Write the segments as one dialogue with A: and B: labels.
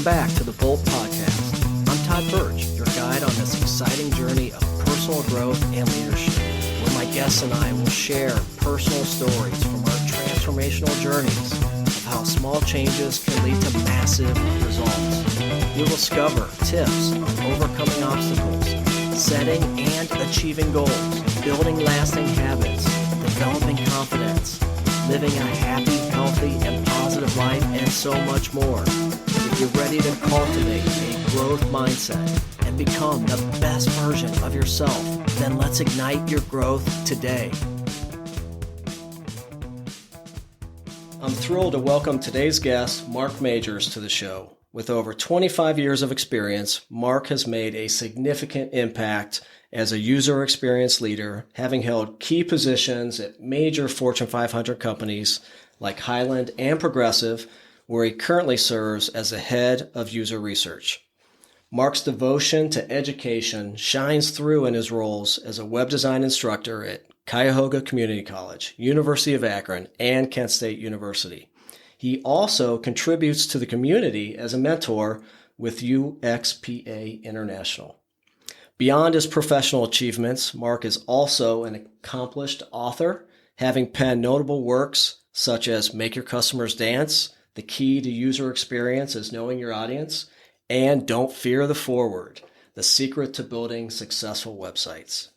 A: Welcome back to the Bolt Podcast. I'm Todd Birch, your guide on this exciting journey of personal growth and leadership, where my guests and I will share personal stories from our transformational journeys of how small changes can lead to massive results. We'll discover tips on overcoming obstacles, setting and achieving goals, building lasting habits, developing confidence, living a happy, healthy, and positive life, and so much more. If you're ready to cultivate a growth mindset and become the best version of yourself, then let's ignite your growth today. I'm thrilled to welcome today's guest, Marc Majers, to the show. With over 25 years of experience, Marc has made a significant impact as a user experience leader, having held key positions at major Fortune 500 companies like Hyland and Progressive, where he currently serves as the head of user research. Marc's devotion to education shines through in his roles as a web design instructor at Cuyahoga Community College, University of Akron, and Kent State University. He also contributes to the community as a mentor with UXPA International. Beyond his professional achievements, Marc is also an accomplished author, having penned notable works such as Make Your Customers Dance, The Key to User Experience is Knowing Your Audience, and Don't Fear the Forward, The Secret to Building Successful Websites.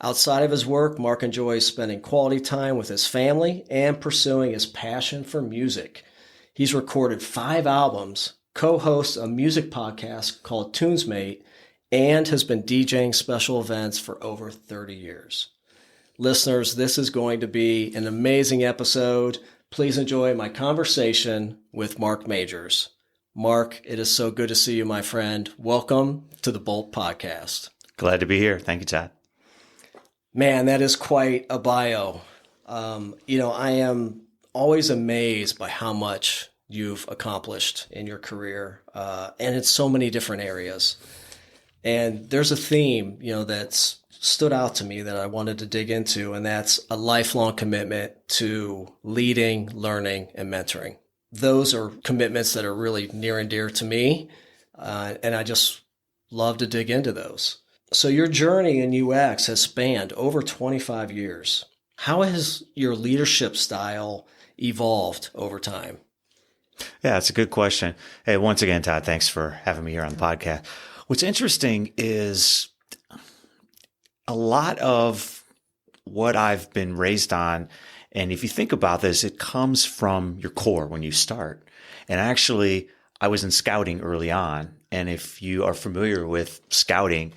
A: Outside of his work, Marc enjoys spending quality time with his family and pursuing his passion for music. He's recorded 5 albums, co-hosts a music podcast called Tunesmate, and has been DJing special events for over 30 years. Listeners, this is going to be an amazing episode. Please enjoy my conversation with Marc Majers. Marc, it is so good to see you, my friend. Welcome to the Bolt Podcast.
B: Glad to be here. Thank you, Todd.
A: Man, that is quite a bio. I am always amazed by how much you've accomplished in your career, and in so many different areas. And there's a theme, that's stood out to me that I wanted to dig into, and that's a lifelong commitment to leading, learning, and mentoring. Those are commitments that are really near and dear to me, and I just love to dig into those. So your journey in UX has spanned over 25 years. How has your leadership style evolved over time?
B: Yeah, that's a good question. Hey, once again, Todd, thanks for having me here on the podcast. What's interesting is a lot of what I've been raised on, and if you think about this, it comes from your core when you start. And actually, I was in scouting early on, and if you are familiar with scouting,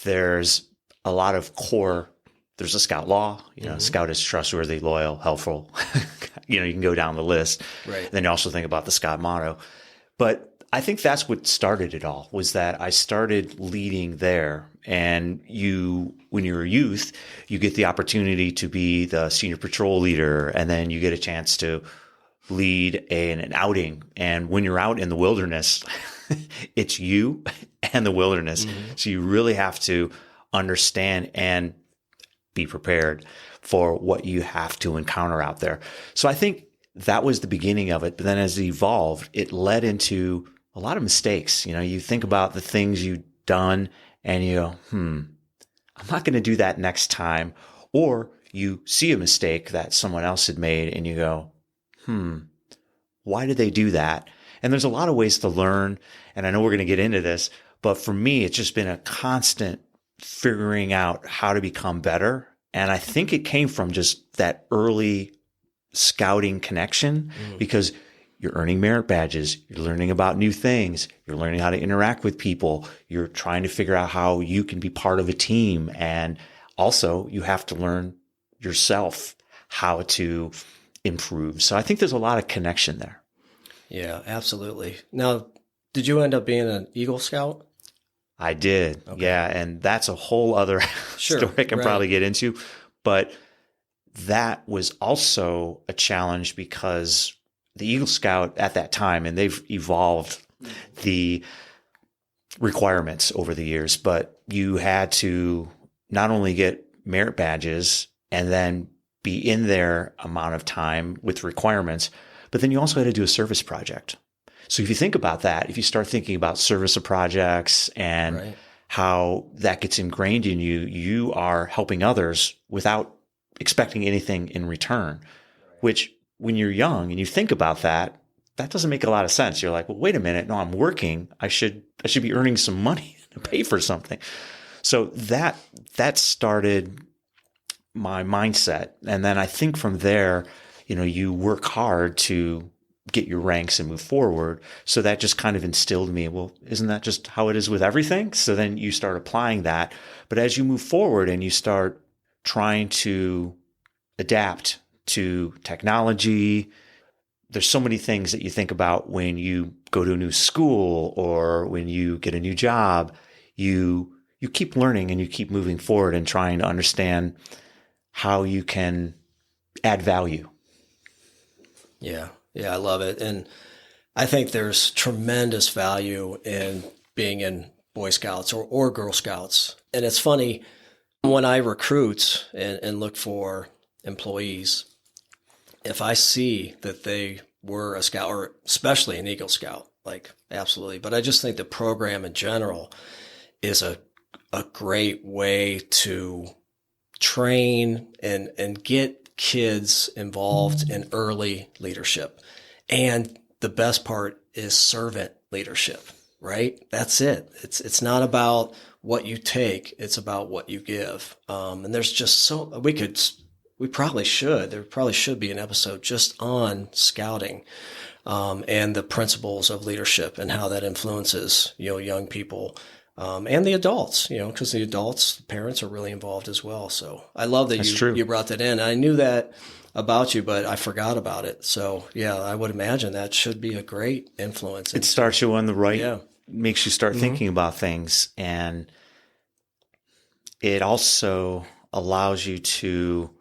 B: there's a lot of core. There's a scout law, Scout is trustworthy, loyal, helpful. You can go down the list.
A: Right.
B: Then you also think about the Scout motto. But I think that's what started it all, was that I started leading there. And when you're a youth, you get the opportunity to be the senior patrol leader, and then you get a chance to lead an outing. And when you're out in the wilderness, it's you and the wilderness. Mm-hmm. So you really have to understand and be prepared for what you have to encounter out there. So I think that was the beginning of it. But then as it evolved, it led into a lot of mistakes. You think about the things you've done and you go, I'm not going to do that next time. Or you see a mistake that someone else had made and you go, why did they do that? And there's a lot of ways to learn. And I know we're going to get into this, but for me, it's just been a constant figuring out how to become better. And I think it came from just that early scouting connection, because you're earning merit badges, you're learning about new things, you're learning how to interact with people, you're trying to figure out how you can be part of a team. And also you have to learn yourself how to improve. So I think there's a lot of connection there.
A: Yeah, absolutely. Now, did you end up being an Eagle Scout?
B: I did. Okay. Yeah. And that's a whole other story I can probably get into. But that was also a challenge because the Eagle Scout at that time, and they've evolved the requirements over the years, but you had to not only get merit badges and then be in their amount of time with requirements, but then you also had to do a service project. So if you think about that, if you start thinking about service of projects and
A: Right.
B: how that gets ingrained in you, you are helping others without expecting anything in return, which when you're young and you think about that, that doesn't make a lot of sense. You're like, well, wait a minute. No, I'm working. I should be earning some money to pay for something. So that started my mindset. And then I think from there, you work hard to get your ranks and move forward. So that just kind of instilled in me, well, isn't that just how it is with everything? So then you start applying that. But as you move forward and you start trying to adapt to technology, there's so many things that you think about when you go to a new school or when you get a new job. You keep learning and you keep moving forward and trying to understand how you can add value.
A: Yeah. Yeah, I love it. And I think there's tremendous value in being in Boy Scouts or Girl Scouts. And it's funny, when I recruit and look for employees, if I see that they were a Scout, or especially an Eagle Scout, like absolutely. But I just think the program in general is a great way to train and get kids involved in early leadership. And the best part is servant leadership, right? That's it. It's not about what you take. It's about what you give. And there's just there probably should be an episode just on scouting, and the principles of leadership and how that influences, young people. And the adults, because the parents are really involved as well. So I love that you brought that in. I knew that about you, but I forgot about it. So yeah, I would imagine that should be a great influence.
B: It starts you on the right, makes you start thinking about things. And it also allows you to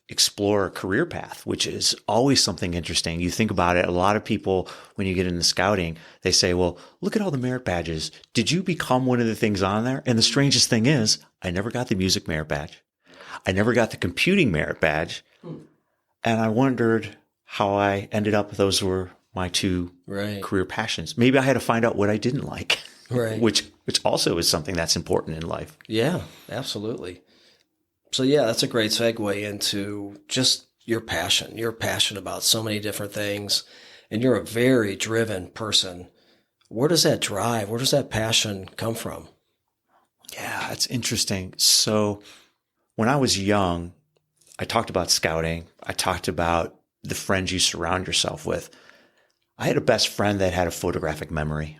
B: explore a career path, which is always something interesting. You think about it, a lot of people, when you get into scouting, they say, well, look at all the merit badges. Did you become one of the things on there? And the strangest thing is, I never got the music merit badge. I never got the computing merit badge. And I wondered how I ended up, those were my two career passions. Maybe I had to find out what I didn't like, which also is something that's important in life.
A: Yeah, absolutely. So yeah, that's a great segue into just your passion. You're passionate about so many different things, and you're a very driven person. Where does that drive, where does that passion come from?
B: Yeah, it's interesting. So when I was young, I talked about scouting. I talked about the friends you surround yourself with. I had a best friend that had a photographic memory.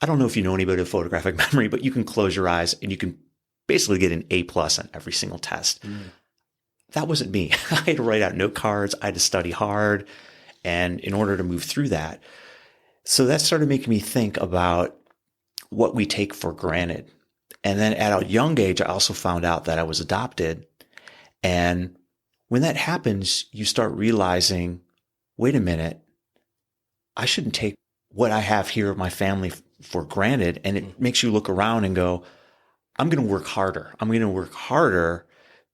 B: I don't know if you know anybody with photographic memory, but you can close your eyes and you can basically get an A+ on every single test. That wasn't me. I had to write out note cards. I had to study hard. And in order to move through that, so that started making me think about what we take for granted. And then at a young age, I also found out that I was adopted. And when that happens, you start realizing, wait a minute, I shouldn't take what I have here, my family, for granted. And it makes you look around and go, I'm going to work harder. I'm going to work harder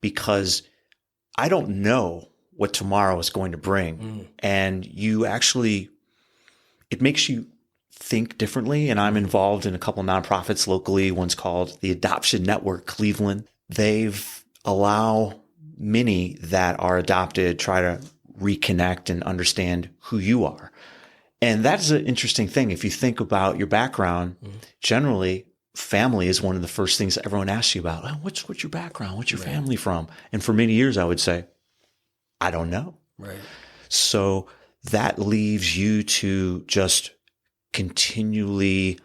B: because I don't know what tomorrow is going to bring. And it makes you think differently. And I'm involved in a couple of nonprofits locally. One's called the Adoption Network Cleveland. They've allow many that are adopted try to reconnect and understand who you are. And that's an interesting thing. If you think about your background, generally family is one of the first things that everyone asks you about. Oh, what's your background? What's your family from? And for many years, I would say, I don't know.
A: Right.
B: So that leaves you to just continually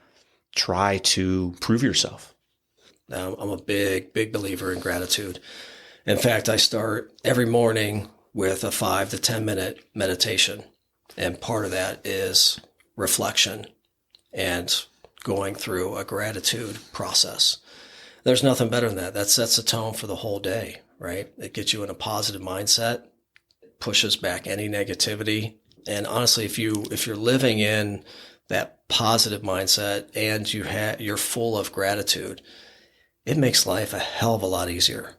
B: try to prove yourself.
A: Now, I'm a big, big believer in gratitude. In fact, I start every morning with a 5 to 10 minute meditation. And part of that is reflection and going through a gratitude process. There's nothing better than that. That sets the tone for the whole day, right? It gets you in a positive mindset, pushes back any negativity. And honestly, if you're living in that positive mindset and you're full of gratitude, it makes life a hell of a lot easier,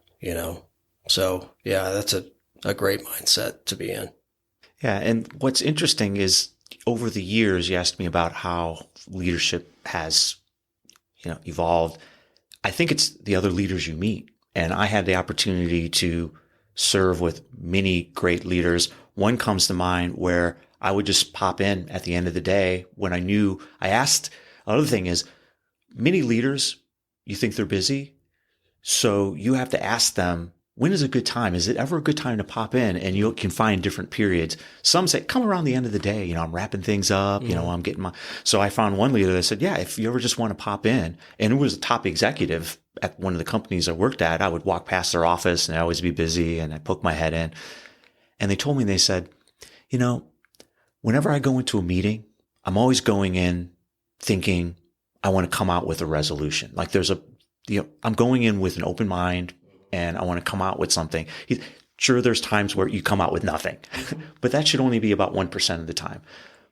A: So yeah, that's a great mindset to be in.
B: Yeah. And what's interesting is over the years, you asked me about how leadership has, evolved. I think it's the other leaders you meet. And I had the opportunity to serve with many great leaders. One comes to mind where I would just pop in at the end of the day when I asked, another thing is, many leaders, you think they're busy. So you have to ask them, when is a good time? Is it ever a good time to pop in? And you can find different periods. Some say, come around the end of the day. I'm wrapping things up. I'm getting so I found one leader that said, yeah, if you ever just want to pop in, and it was a top executive at one of the companies I worked at, I would walk past their office and I'd always be busy and I'd poke my head in. And they told me, they said, whenever I go into a meeting, I'm always going in thinking I want to come out with a resolution. Like I'm going in with an open mind and I want to come out with something. Sure, there's times where you come out with nothing, but that should only be about 1% of the time.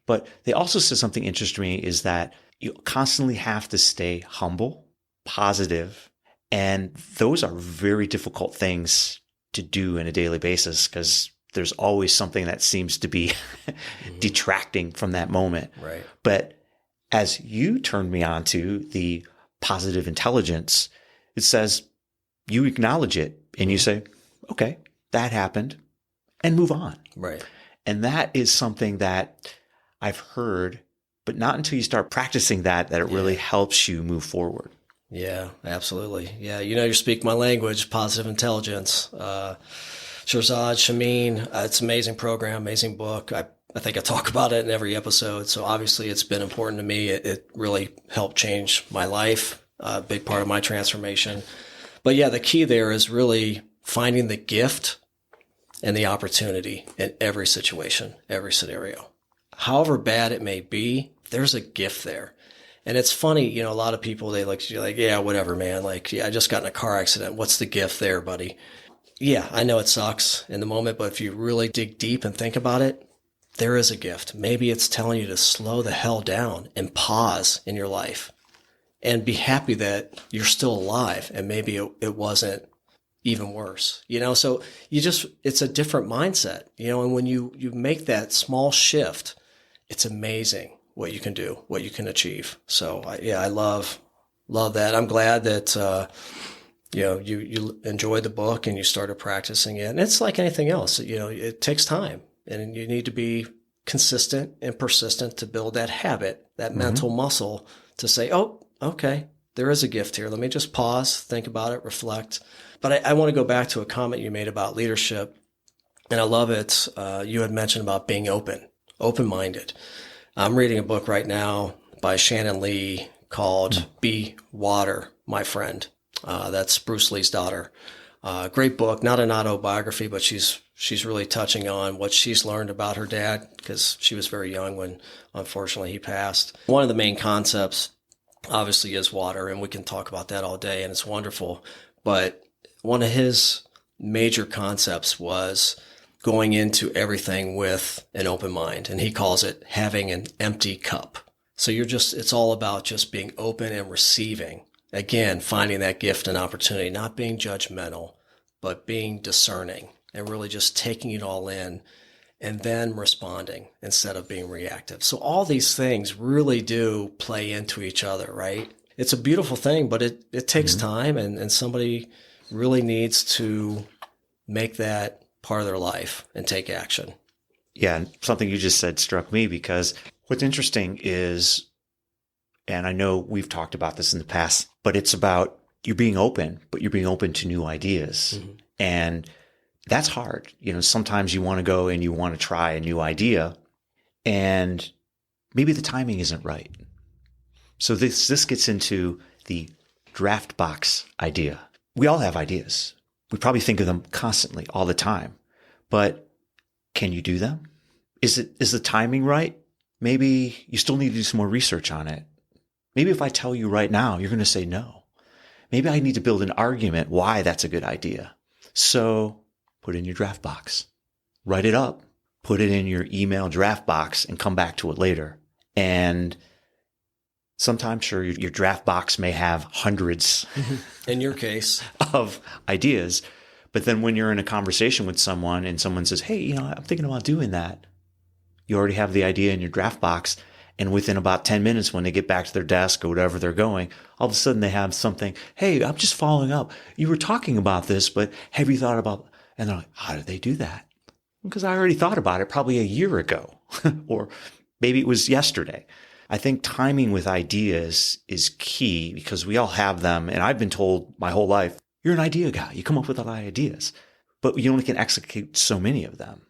B: But they also said something interesting to me is that you constantly have to stay humble, positive, and those are very difficult things to do on a daily basis because there's always something that seems to be detracting from that moment.
A: Right.
B: But as you turned me on to the positive intelligence, it says you acknowledge it and you say, okay, that happened, and move on.
A: Right.
B: And that is something that I've heard, but not until you start practicing that it really helps you move forward.
A: Yeah, absolutely. Yeah. You speak my language, positive intelligence. Shirzad Shamin, it's an amazing program, amazing book. I think I talk about it in every episode. So obviously it's been important to me. It really helped change my life, a big part of my transformation. But yeah, the key there is really finding the gift and the opportunity in every situation, every scenario. However bad it may be, there's a gift there. And it's funny, a lot of people, you're like, yeah, whatever, man. Like, yeah, I just got in a car accident. What's the gift there, buddy? Yeah, I know it sucks in the moment, but if you really dig deep and think about it, there is a gift. Maybe it's telling you to slow the hell down and pause in your life and be happy that you're still alive. And maybe it wasn't even worse, so it's a different mindset, and when you make that small shift, it's amazing what you can do, what you can achieve. So I love that. I'm glad that, you enjoyed the book and you started practicing it. And it's like anything else, it takes time and you need to be consistent and persistent to build that habit, that mental muscle to say, oh, okay, there is a gift here. Let me just pause, think about it, reflect. But I want to go back to a comment you made about leadership. And I love it. You had mentioned about being open-minded. I'm reading a book right now by Shannon Lee called Be Water, My Friend. That's Bruce Lee's daughter. Great book, not an autobiography, but she's really touching on what she's learned about her dad because she was very young when, unfortunately, he passed. One of the main concepts, obviously, is water, and we can talk about that all day, and it's wonderful. But one of his major concepts was going into everything with an open mind, and he calls it having an empty cup. So it's all about just being open and receiving. Again, finding that gift and opportunity, not being judgmental, but being discerning and really just taking it all in and then responding instead of being reactive. So all these things really do play into each other, right? It's a beautiful thing, but it takes time and somebody really needs to make that part of their life and take action.
B: Yeah, and something you just said struck me because what's interesting is, and I know we've talked about this in the past, but it's about you're being open, but you're being open to new ideas. And that's hard. Sometimes you want to go and you want to try a new idea and maybe the timing isn't right. So this gets into the draft box idea. We all have ideas. We probably think of them constantly all the time, but can you do them? Is the timing right? Maybe you still need to do some more research on it. Maybe if I tell you right now, you're going to say no. Maybe I need to build an argument why that's a good idea. So put it in your draft box, write it up, put it in your email draft box and come back to it later. And sometimes, sure, your draft box may have hundreds
A: in your case
B: of ideas. But then when you're in a conversation with someone and someone says, hey, I'm thinking about doing that. you already have the idea in your draft box. And within about 10 minutes, when they get back to their desk or whatever they're going, all of a sudden they have something. Hey, I'm just following up. You were talking about this, but have you thought about, and they're like, how did they do that? Because I already thought about it probably a year ago, or maybe it was yesterday. I think timing with ideas is key because we all have them. And I've been told my whole life, you're an idea guy. You come up with a lot of ideas, but you only can execute so many of them.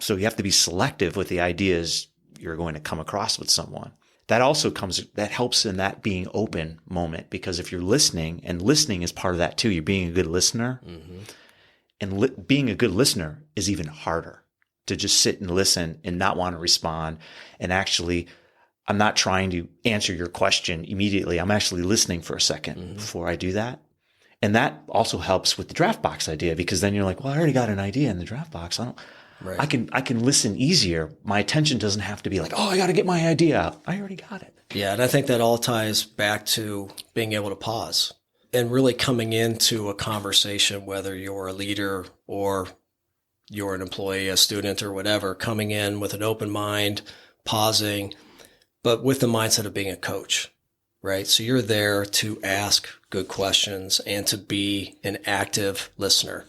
B: So you have to be selective with the ideas you're going to come across with someone. That helps in that being open moment, because if you're listening, and listening is part of that too, you're being a good listener. Mm-hmm. And being a good listener is even harder, to just sit and listen and not want to respond. And actually, I'm not trying to answer your question immediately. I'm actually listening for a second before I do that. And that also helps with the draft box idea, because then you're like, well, I already got an idea in the draft box. Right. I can listen easier. My attention doesn't have to be like, oh, I got to get my idea out. I already got it.
A: Yeah. And I think that all ties back to being able to pause and really coming into a conversation, whether you're a leader or you're an employee, a student or whatever, coming in with an open mind, pausing, but with the mindset of being a coach, right? So you're there to ask good questions and to be an active listener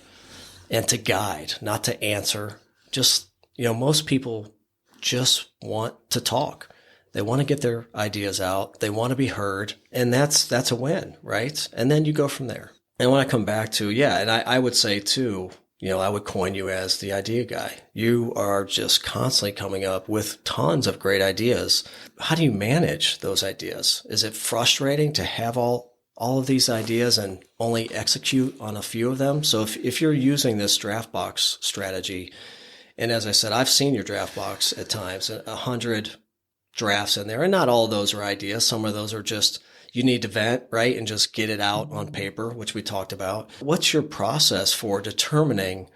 A: and to guide, not to answer. Just, most people just want to talk. They want to get their ideas out. They want to be heard. And that's a win, right? And then you go from there. And when I come back to, and I would say too, I would coin you as the idea guy. You are just constantly coming up with tons of great ideas. How do you manage those ideas? Is it frustrating to have all of these ideas and only execute on a few of them? So if you're using this draft box strategy, and as I said, I've seen your draft box at times, 100 drafts in there, and not all of those are ideas. Some of those are just, you need to vent, right? And just get it out on paper, which we talked about. What's your process for determining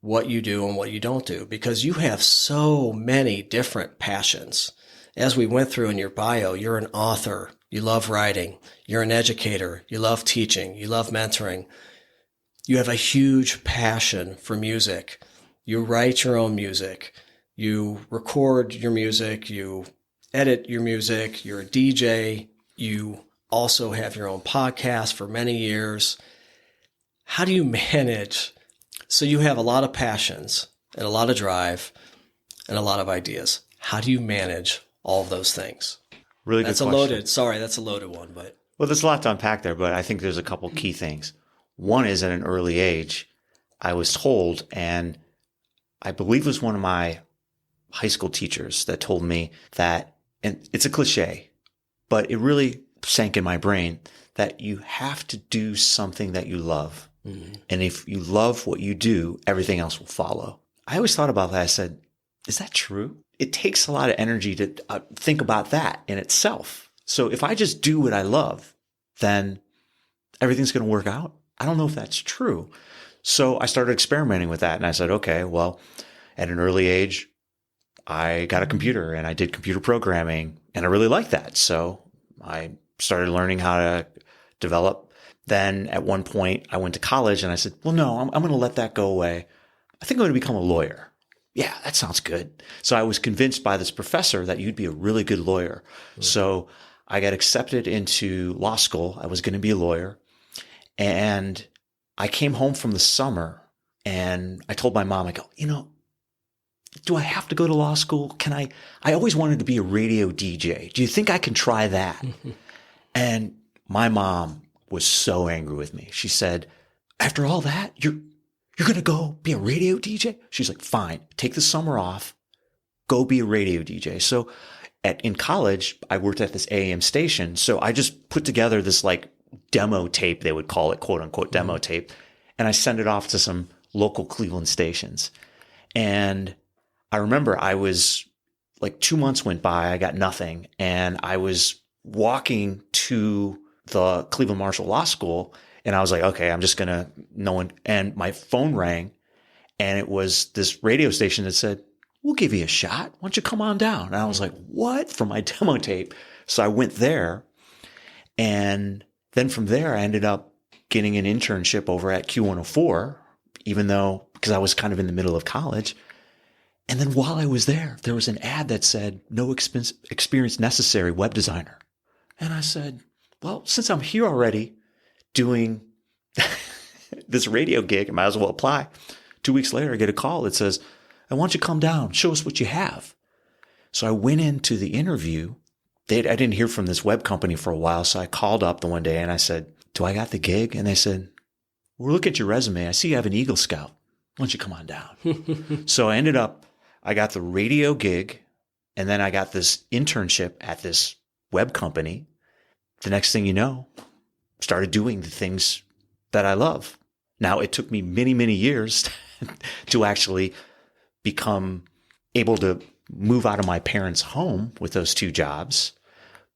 A: what you do and what you don't do? Because you have so many different passions. As we went through in your bio, you're an author. You love writing. You're an educator. You love teaching. You love mentoring. You have a huge passion for music. You write your own music. You record your music. You edit your music. You're a DJ. You also have your own podcast for many years. How do you manage? So you have a lot of passions and a lot of drive and a lot of ideas. How do you manage all of those things?
B: Really good question.
A: That's a loaded one, but.
B: Well, there's a lot to unpack there, but I think there's a couple key things. One is at an early age, I was told, and I believe it was one of my high school teachers that told me that, and it's a cliche, but it really sank in my brain, that you have to do something that you love. Mm-hmm. And if you love what you do, everything else will follow. I always thought about that. I said, is that true? It takes a lot of energy to think about that in itself. So if I just do what I love, then everything's going to work out. I don't know if that's true. So I started experimenting with that. And I said, okay, well, at an early age, I got a computer and I did computer programming and I really liked that. So I started learning how to develop. Then at one point I went to college and I said, well, no, I'm going to let that go away. I think I'm going to become a lawyer. Yeah, that sounds good. So I was convinced by this professor that you'd be a really good lawyer. Mm-hmm. So I got accepted into law school. I was going to be a lawyer. And I came home from the summer and I told my mom, I go, do I have to go to law school? I always wanted to be a radio DJ. Do you think I can try that? And my mom was so angry with me. She said, after all that, you're going to go be a radio DJ? She's like, fine, take the summer off, go be a radio DJ. So in college, I worked at this AM station. So I just put together this demo tape, they would call it, quote unquote, demo tape. And I sent it off to some local Cleveland stations. And I remember I was 2 months went by, I got nothing. And I was walking to the Cleveland Marshall Law School and I was like, okay, I'm just going to no one. And my phone rang and it was this radio station that said, we'll give you a shot. Why don't you come on down? And I was like, what? From my demo tape. So I went there. And then from there, I ended up getting an internship over at Q104, because I was kind of in the middle of college. And then while I was there, there was an ad that said, no experience necessary, web designer. And I said, well, since I'm here already doing this radio gig, I might as well apply. 2 weeks later, I get a call that says, I want you to come down, show us what you have. So I went into the interview. I didn't hear from this web company for a while. So I called up the one day and I said, do I got the gig? And they said, well, look at your resume. I see you have an Eagle Scout. Why don't you come on down? So I got the radio gig, and then I got this internship at this web company. The next thing you know, started doing the things that I love. Now, it took me many, many years to actually become able to move out of my parents' home with those 2 jobs.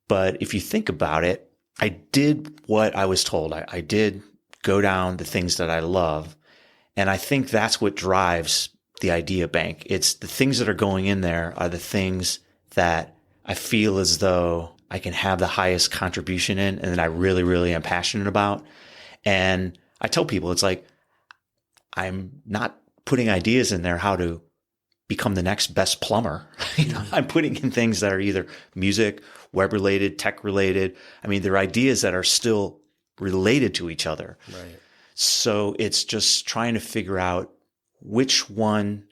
B: But if you think about it, I did what I was told. I did go down the things that I love. And I think that's what drives the idea bank. It's the things that are going in there are the things that I feel as though I can have the highest contribution in and that I really, really am passionate about. And I tell people, it's like, I'm not putting ideas in there how to become the next best plumber. I'm putting in things that are either music, web related, tech related. I mean, they're ideas that are still related to each other.
A: Right.
B: So it's just trying to figure out which one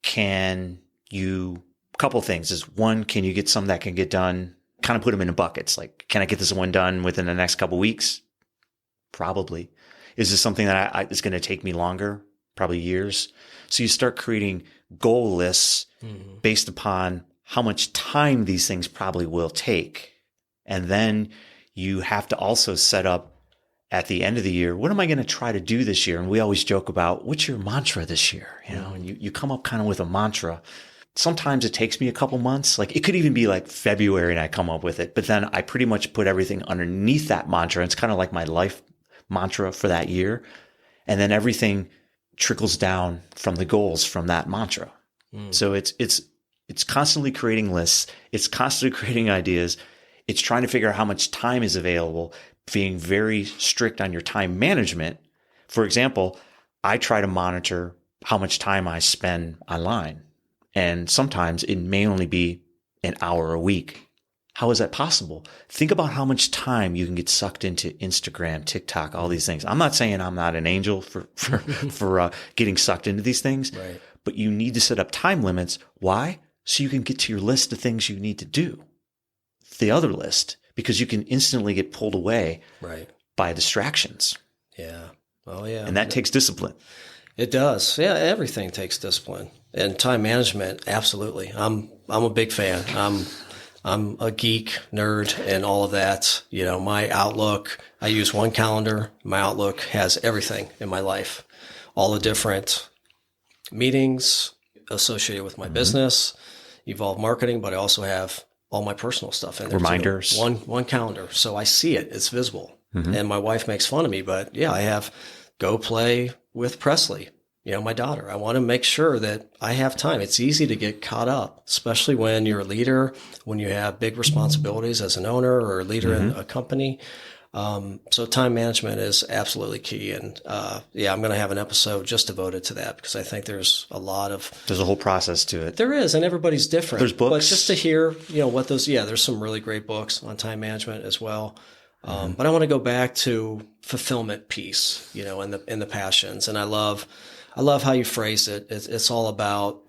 B: can you, a couple things is one, can you get some that can get done, kind of put them into buckets. Like, can I get this one done within the next couple weeks? Probably. Is this something that it's going to take me longer? Probably years. So you start creating goal lists based upon how much time these things probably will take. And then you have to also set up at the end of the year, what am I going to try to do this year? And we always joke about, what's your mantra this year? And you come up kind of with a mantra. Sometimes it takes me a couple months. Like, it could even be like February and I come up with it, but then I pretty much put everything underneath that mantra. It's kind of like my life mantra for that year. And then everything trickles down from the goals from that mantra. So it's constantly creating lists. It's constantly creating ideas. It's trying to figure out how much time is available, being very strict on your time management. For example, I try to monitor how much time I spend online. And sometimes it may only be an hour a week. How is that possible? Think about how much time you can get sucked into Instagram, TikTok, all these things. I'm not saying I'm not an angel for getting sucked into these things,
A: Right.
B: But you need to set up time limits. Why? So you can get to your list of things you need to do. The other list, because you can instantly get pulled away by distractions.
A: Yeah. Oh, yeah.
B: And that takes discipline.
A: It does. Yeah, everything takes discipline. And time management, absolutely. I'm a big fan. I'm a geek, nerd, and all of that. My Outlook, I use one calendar. My Outlook has everything in my life, all the different meetings associated with my business, Evolve Marketing, but I also have all my personal stuff in there.
B: Reminders.
A: Too. One calendar. So I see it. It's visible. And my wife makes fun of me, but yeah, I have Go Play with Presley. My daughter. I want to make sure that I have time. It's easy to get caught up, especially when you're a leader, when you have big responsibilities as an owner or a leader in a company. So time management is absolutely key. And, I'm going to have an episode just devoted to that because I think there's a
B: whole process to it.
A: There is, and everybody's different.
B: There's books.
A: But just to hear, what there's some really great books on time management as well. But I want to go back to fulfillment piece, in the passions. And I love how you phrase it. It's all about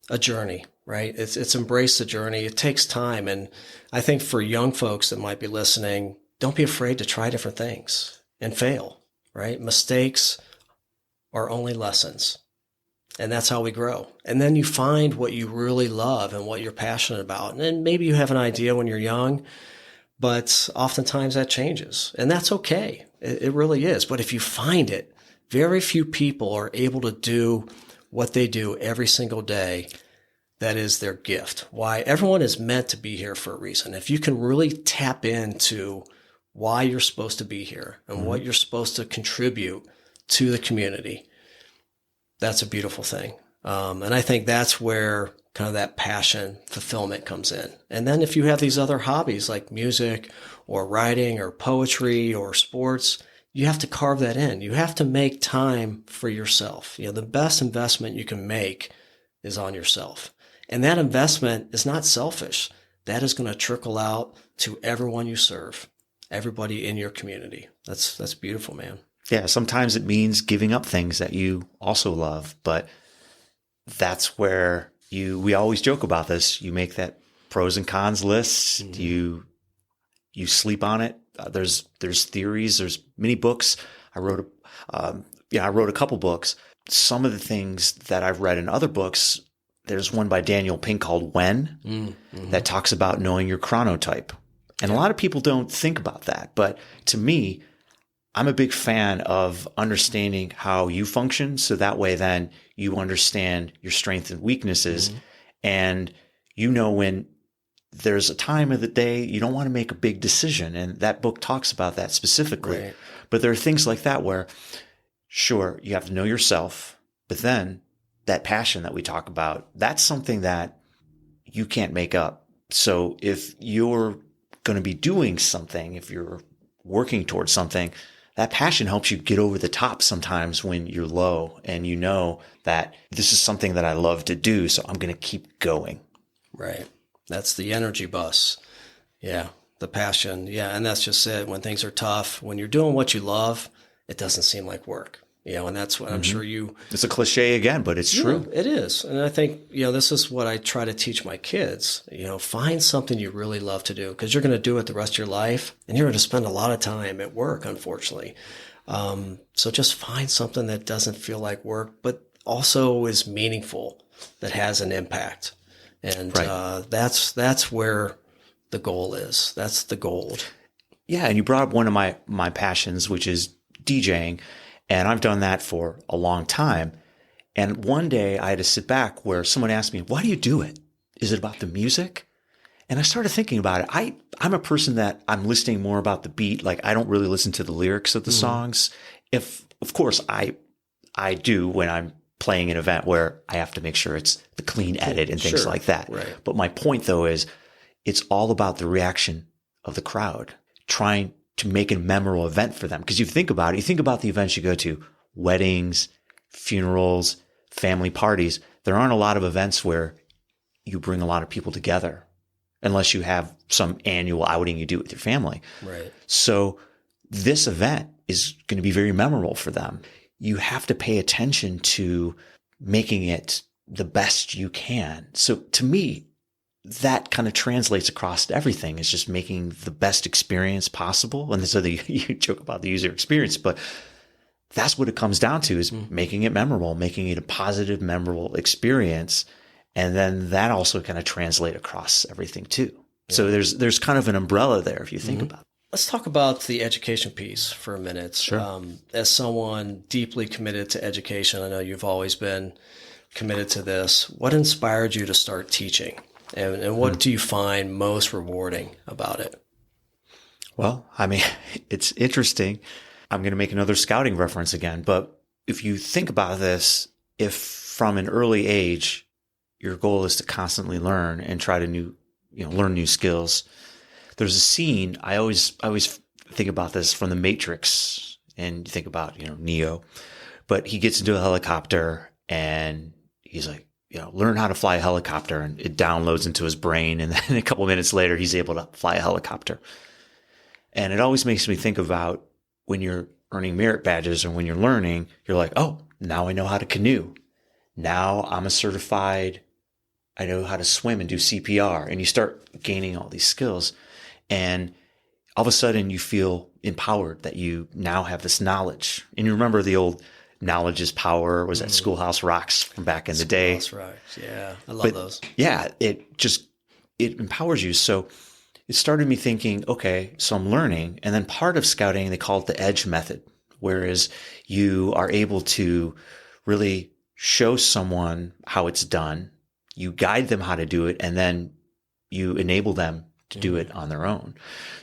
A: a journey, right? It's embrace the journey. It takes time. And I think for young folks that might be listening, don't be afraid to try different things and fail, right? Mistakes are only lessons. And that's how we grow. And then you find what you really love and what you're passionate about. And then maybe you have an idea when you're young, but oftentimes that changes. And that's okay. It really is. But if you find it, very few people are able to do what they do every single day. That is their gift. Why? Everyone is meant to be here for a reason. If you can really tap into why you're supposed to be here and what you're supposed to contribute to the community, that's a beautiful thing. And I think that's where kind of that passion fulfillment comes in. And then if you have these other hobbies like music or writing or poetry or sports, you have to carve that in. You have to make time for yourself. The best investment you can make is on yourself. And that investment is not selfish. That is going to trickle out to everyone you serve, everybody in your community. That's beautiful, man.
B: Yeah, sometimes it means giving up things that you also love, but that's where we always joke about this. You make that pros and cons list. Mm-hmm. You sleep on it. There's theories. There's many books. I wrote a couple books. Some of the things that I've read in other books, there's one by Daniel Pink called When mm-hmm. that talks about knowing your chronotype. And a lot of people don't think about that. But to me, I'm a big fan of understanding how you function. So that way, then you understand your strengths and weaknesses. Mm-hmm. And you know when there's a time of the day you don't want to make a big decision. And that book talks about that specifically. Right. But there are things like that where, sure, you have to know yourself. But then that passion that we talk about, that's something that you can't make up. So if you're going to be doing something, if you're working towards something, that passion helps you get over the top sometimes when you're low and you know that this is something that I love to do, so I'm going to keep going.
A: Right. That's the energy bus. Yeah. The passion. Yeah. And that's just it. When things are tough, when you're doing what you love, it doesn't seem like work. And that's what I'm sure
B: it's a cliche again, but it's true.
A: It is. And I think, this is what I try to teach my kids. Find something you really love to do, because you're going to do it the rest of your life and you're going to spend a lot of time at work, unfortunately. So just find something that doesn't feel like work, but also is meaningful, that has an impact. And right. That's where the goal is. That's the gold.
B: Yeah. And you brought up one of my passions, which is DJing. And I've done that for a long time. And one day I had to sit back where someone asked me, why do you do it? Is it about the music? And I started thinking about it. I'm a person that I'm listening more about the beat. Like, I don't really listen to the lyrics of the songs. Of course, I do when I'm playing an event where I have to make sure it's the clean edit and things like that.
A: Right.
B: But my point, though, is it's all about the reaction of the crowd, trying to make a memorable event for them. Because you think about the events you go to, weddings, funerals, family parties. There aren't a lot of events where you bring a lot of people together unless you have some annual outing you do with your family.
A: Right.
B: So this event is going to be very memorable for them. You have to pay attention to making it the best you can. So to me, that kind of translates across to everything. Is just making the best experience possible. And so you joke about the user experience, but that's what it comes down to, is making it memorable, making it a positive, memorable experience. And then that also kind of translate across everything too. Yeah. So there's kind of an umbrella there if you think about it.
A: Let's talk about the education piece for a minute.
B: Sure.
A: As someone deeply committed to education, I know you've always been committed to this. What inspired you to start teaching? And what do you find most rewarding about it?
B: Well, I mean, it's interesting. I'm going to make another scouting reference again, but if you think about this, if from an early age, your goal is to constantly learn and try to learn new skills. There's a scene, I always think about this from The Matrix, and you think about, Neo, but he gets into a helicopter and he's like, learn how to fly a helicopter, and it downloads into his brain. And then a couple of minutes later, he's able to fly a helicopter. And it always makes me think about when you're earning merit badges or when you're learning, you're like, oh, now I know how to canoe. Now I'm a certified, I know how to swim and do CPR. And you start gaining all these skills. And all of a sudden you feel empowered that you now have this knowledge. And you remember the old knowledge is power, was that Schoolhouse Rocks from back in the day.
A: Schoolhouse Rocks, yeah. I love those.
B: Yeah, it empowers you. So it started me thinking, okay, so I'm learning. And then part of scouting, they call it the EDGE method, whereas you are able to really show someone how it's done, you guide them how to do it, and then you enable them to do it on their own.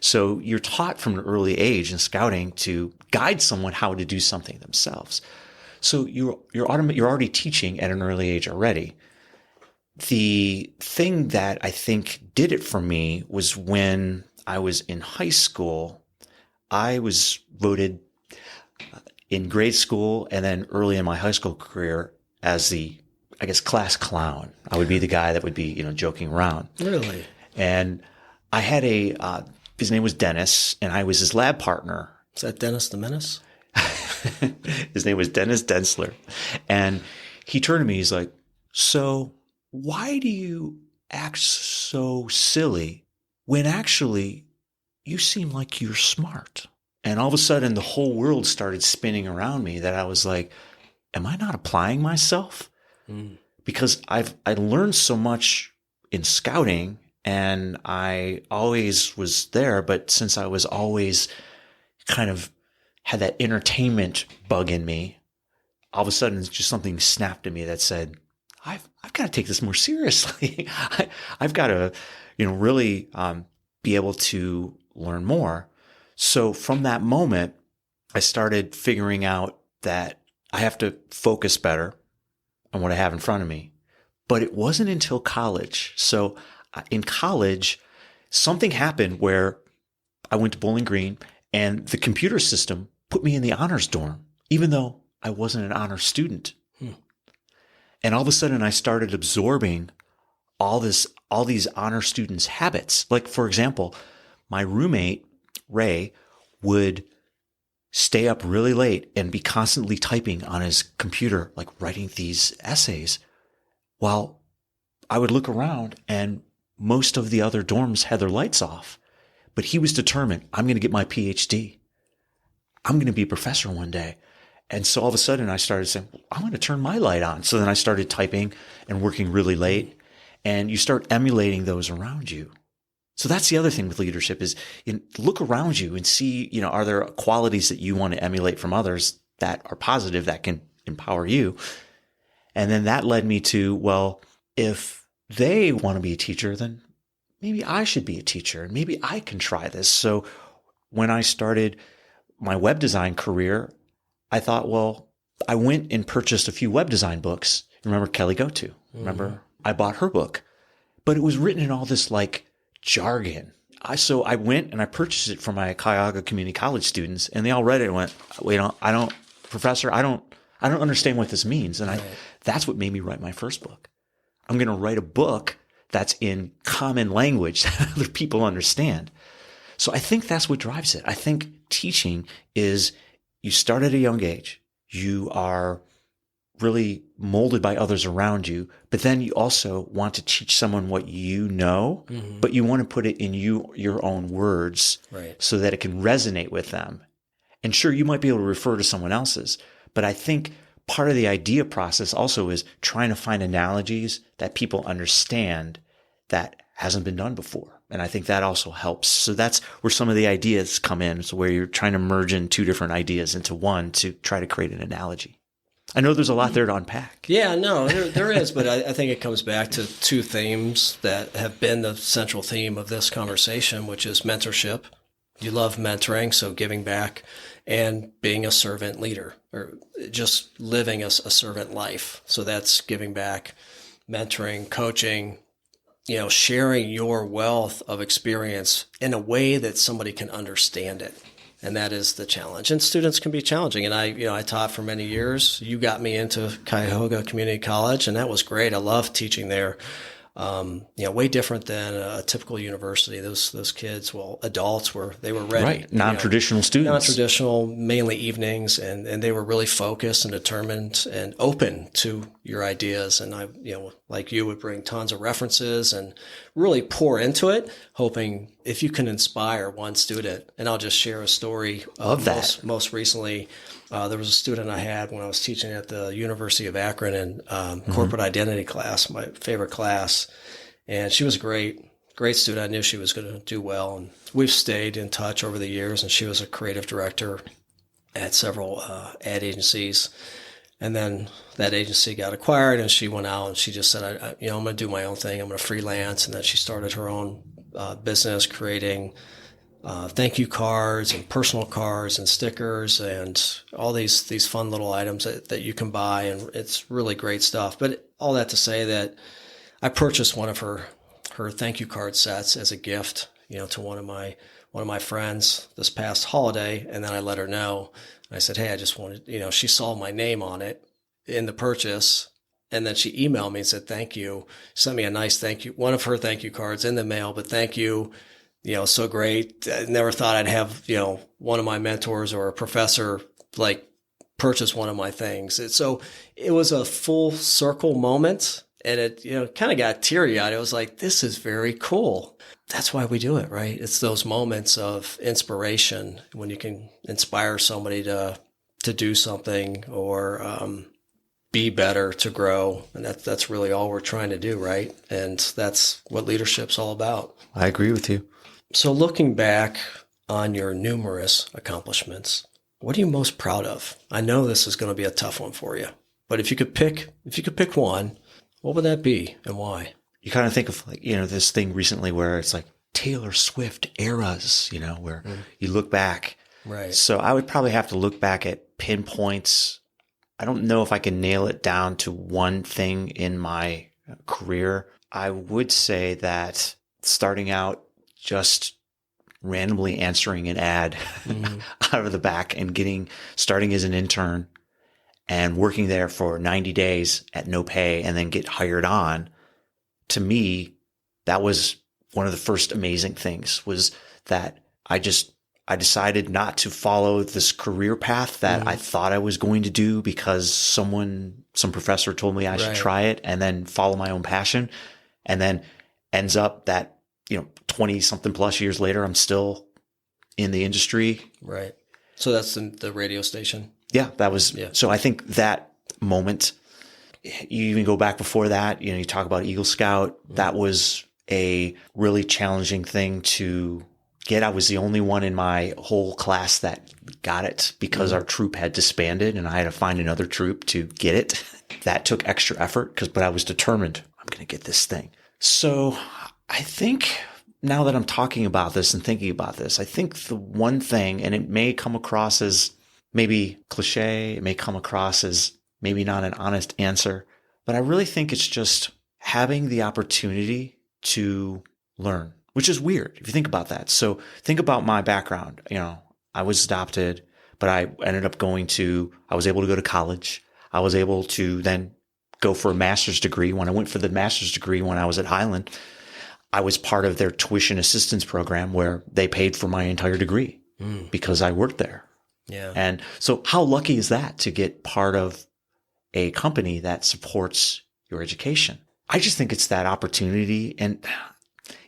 B: So you're taught from an early age in scouting to guide someone how to do something themselves. So you're already teaching at an early age already. The thing that I think did it for me was when I was in high school. I was voted in grade school and then early in my high school career as the I guess, class clown. I would be the guy that would be, joking around.
A: Really?
B: And I had his name was Dennis, and I was his lab partner.
A: Is that Dennis the Menace?
B: His name was Dennis Densler. And he turned to me, he's like, so why do you act so silly when actually you seem like you're smart? And all of a sudden the whole world started spinning around me that I was like, am I not applying myself? Because I learned so much in scouting and I always was there. But since I was always kind of had that entertainment bug in me, all of a sudden just something snapped at me that said, I've got to take this more seriously. I've got to, really be able to learn more. So from that moment, I started figuring out that I have to focus better on what I have in front of me. But it wasn't until college. So in college, something happened where I went to Bowling Green and the computer system put me in the honors dorm, even though I wasn't an honor student. And all of a sudden I started absorbing all these honor students' habits. Like, for example, my roommate, Ray, would stay up really late and be constantly typing on his computer, like writing these essays, while I would look around and most of the other dorms had their lights off. But he was determined, I'm going to get my PhD. I'm going to be a professor one day. And so all of a sudden I started saying, I'm going to turn my light on. So then I started typing and working really late, and you start emulating those around you. So that's the other thing with leadership is look around you and see, are there qualities that you want to emulate from others that are positive, that can empower you? And then that led me to, well, if they want to be a teacher, then maybe I should be a teacher and maybe I can try this. So when I started my web design career, I thought, well, I went and purchased a few web design books. Remember Kelly Goto? Remember? I bought her book, but it was written in all this like jargon. So I went and I purchased it for my Cuyahoga Community College students, and they all read it and went, wait, Professor, I don't understand what this means. And that's what made me write my first book. I'm going to write a book that's in common language that other people understand. So I think that's what drives it. I think teaching is you start at a young age. You are really molded by others around you, but then you also want to teach someone what you know, but you want to put it in your own words, right, so that it can resonate with them. And sure, you might be able to refer to someone else's, but I think part of the idea process also is trying to find analogies that people understand that hasn't been done before. And I think that also helps. So that's where some of the ideas come in. So where you're trying to merge in two different ideas into one to try to create an analogy. I know there's a lot there to unpack.
A: Yeah, no, there is, but I think it comes back to two themes that have been the central theme of this conversation, which is mentorship. You love mentoring, so giving back, and being a servant leader, or just living a servant life. So that's giving back, mentoring, coaching, sharing your wealth of experience in a way that somebody can understand it. And that is the challenge. And students can be challenging. And I taught for many years. You got me into Cuyahoga Community College, and that was great. I love teaching there. Way different than a typical university. Those kids, adults they were ready.
B: Right. Non-traditional students.
A: Non-traditional, mainly evenings, and they were really focused and determined and open to your ideas. And I, like you, would bring tons of references and really pour into it, hoping if you can inspire one student. And I'll just share a story of that. Most recently, there was a student I had when I was teaching at the University of Akron in corporate identity class, my favorite class. And she was a great student. I knew she was going to do well. And we've stayed in touch over the years. And she was a creative director at several ad agencies. And then that agency got acquired, and she went out and she just said, I'm going to do my own thing. I'm going to freelance. And then she started her own business, creating thank you cards and personal cards and stickers and all these fun little items that you can buy. And it's really great stuff. But all that to say that I purchased one of her thank you card sets as a gift, to one of my friends this past holiday. And then I let her know. I said, hey, I just wanted, she saw my name on it in the purchase. And then she emailed me and said, thank you. Sent me a nice thank you, one of her thank you cards in the mail, but thank you. So great. I never thought I'd have, one of my mentors or a professor like purchase one of my things. So it was a full circle moment, and it, kind of got teary eyed. It was like, this is very cool. That's why we do it, right? It's those moments of inspiration when you can inspire somebody to do something or, be better, to grow. And that's really all we're trying to do. Right. And that's what leadership's all about.
B: I agree with you.
A: So looking back on your numerous accomplishments, what are you most proud of? I know this is going to be a tough one for you, but if you could pick one, what would that be and why?
B: You kind of think of this thing recently where it's like Taylor Swift eras, where you look back.
A: Right.
B: So I would probably have to look back at pinpoints. I don't know if I can nail it down to one thing in my career. I would say that starting out just randomly answering an ad out of the back and starting as an intern and working there for 90 days at no pay and then get hired on. To me, that was one of the first amazing things, was that I decided not to follow this career path that I thought I was going to do because some professor told me I should try it, and then follow my own passion. And then ends up that, 20 something plus years later, I'm still in the industry.
A: Right. So that's in the radio station.
B: Yeah, that was. Yeah. So I think that moment, you even go back before that, you talk about Eagle Scout. That was a really challenging thing to get. I was the only one in my whole class that got it because our troop had disbanded and I had to find another troop to get it. That took extra effort but I was determined, I'm going to get this thing. So I think now that I'm talking about this and thinking about this, I think the one thing, and it may come across as maybe cliche, it may come across as maybe not an honest answer, but I really think it's just having the opportunity to learn, which is weird if you think about that. So think about my background. I was adopted, but I ended up I was able to go to college. I was able to then go for a master's degree. When I went for the master's degree when I was at Hyland, I was part of their tuition assistance program where they paid for my entire degree because I worked there.
A: Yeah. And
B: so how lucky is that to get part of a company that supports your education? I just think it's that opportunity. And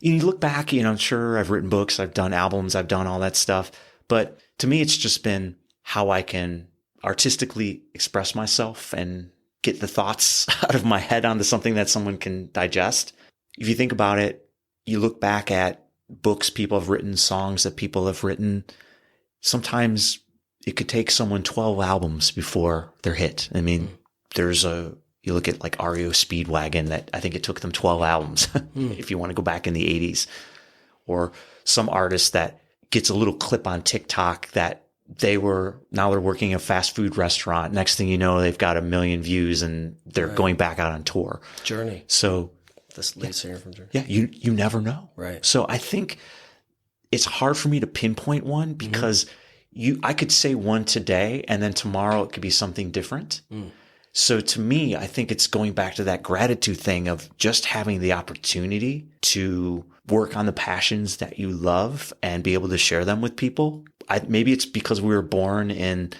B: you look back, sure, I've written books, I've done albums, I've done all that stuff. But to me, it's just been how I can artistically express myself and get the thoughts out of my head onto something that someone can digest. If you think about it, you look back at books people have written, songs that people have written. Sometimes it could take someone 12 albums before they're hit. I mean, you look at like REO Speedwagon, that I think it took them 12 albums if you want to go back in the 80s. Or some artist that gets a little clip on TikTok that now they're working a fast food restaurant. Next thing you know, they've got 1 million views and they're going back out on tour.
A: Journey.
B: So
A: this lead singer from Journey.
B: Yeah, you never know.
A: Right.
B: So I think it's hard for me to pinpoint one because I could say one today and then tomorrow it could be something different. So to me, I think it's going back to that gratitude thing of just having the opportunity to work on the passions that you love and be able to share them with people. Maybe it's because we were born in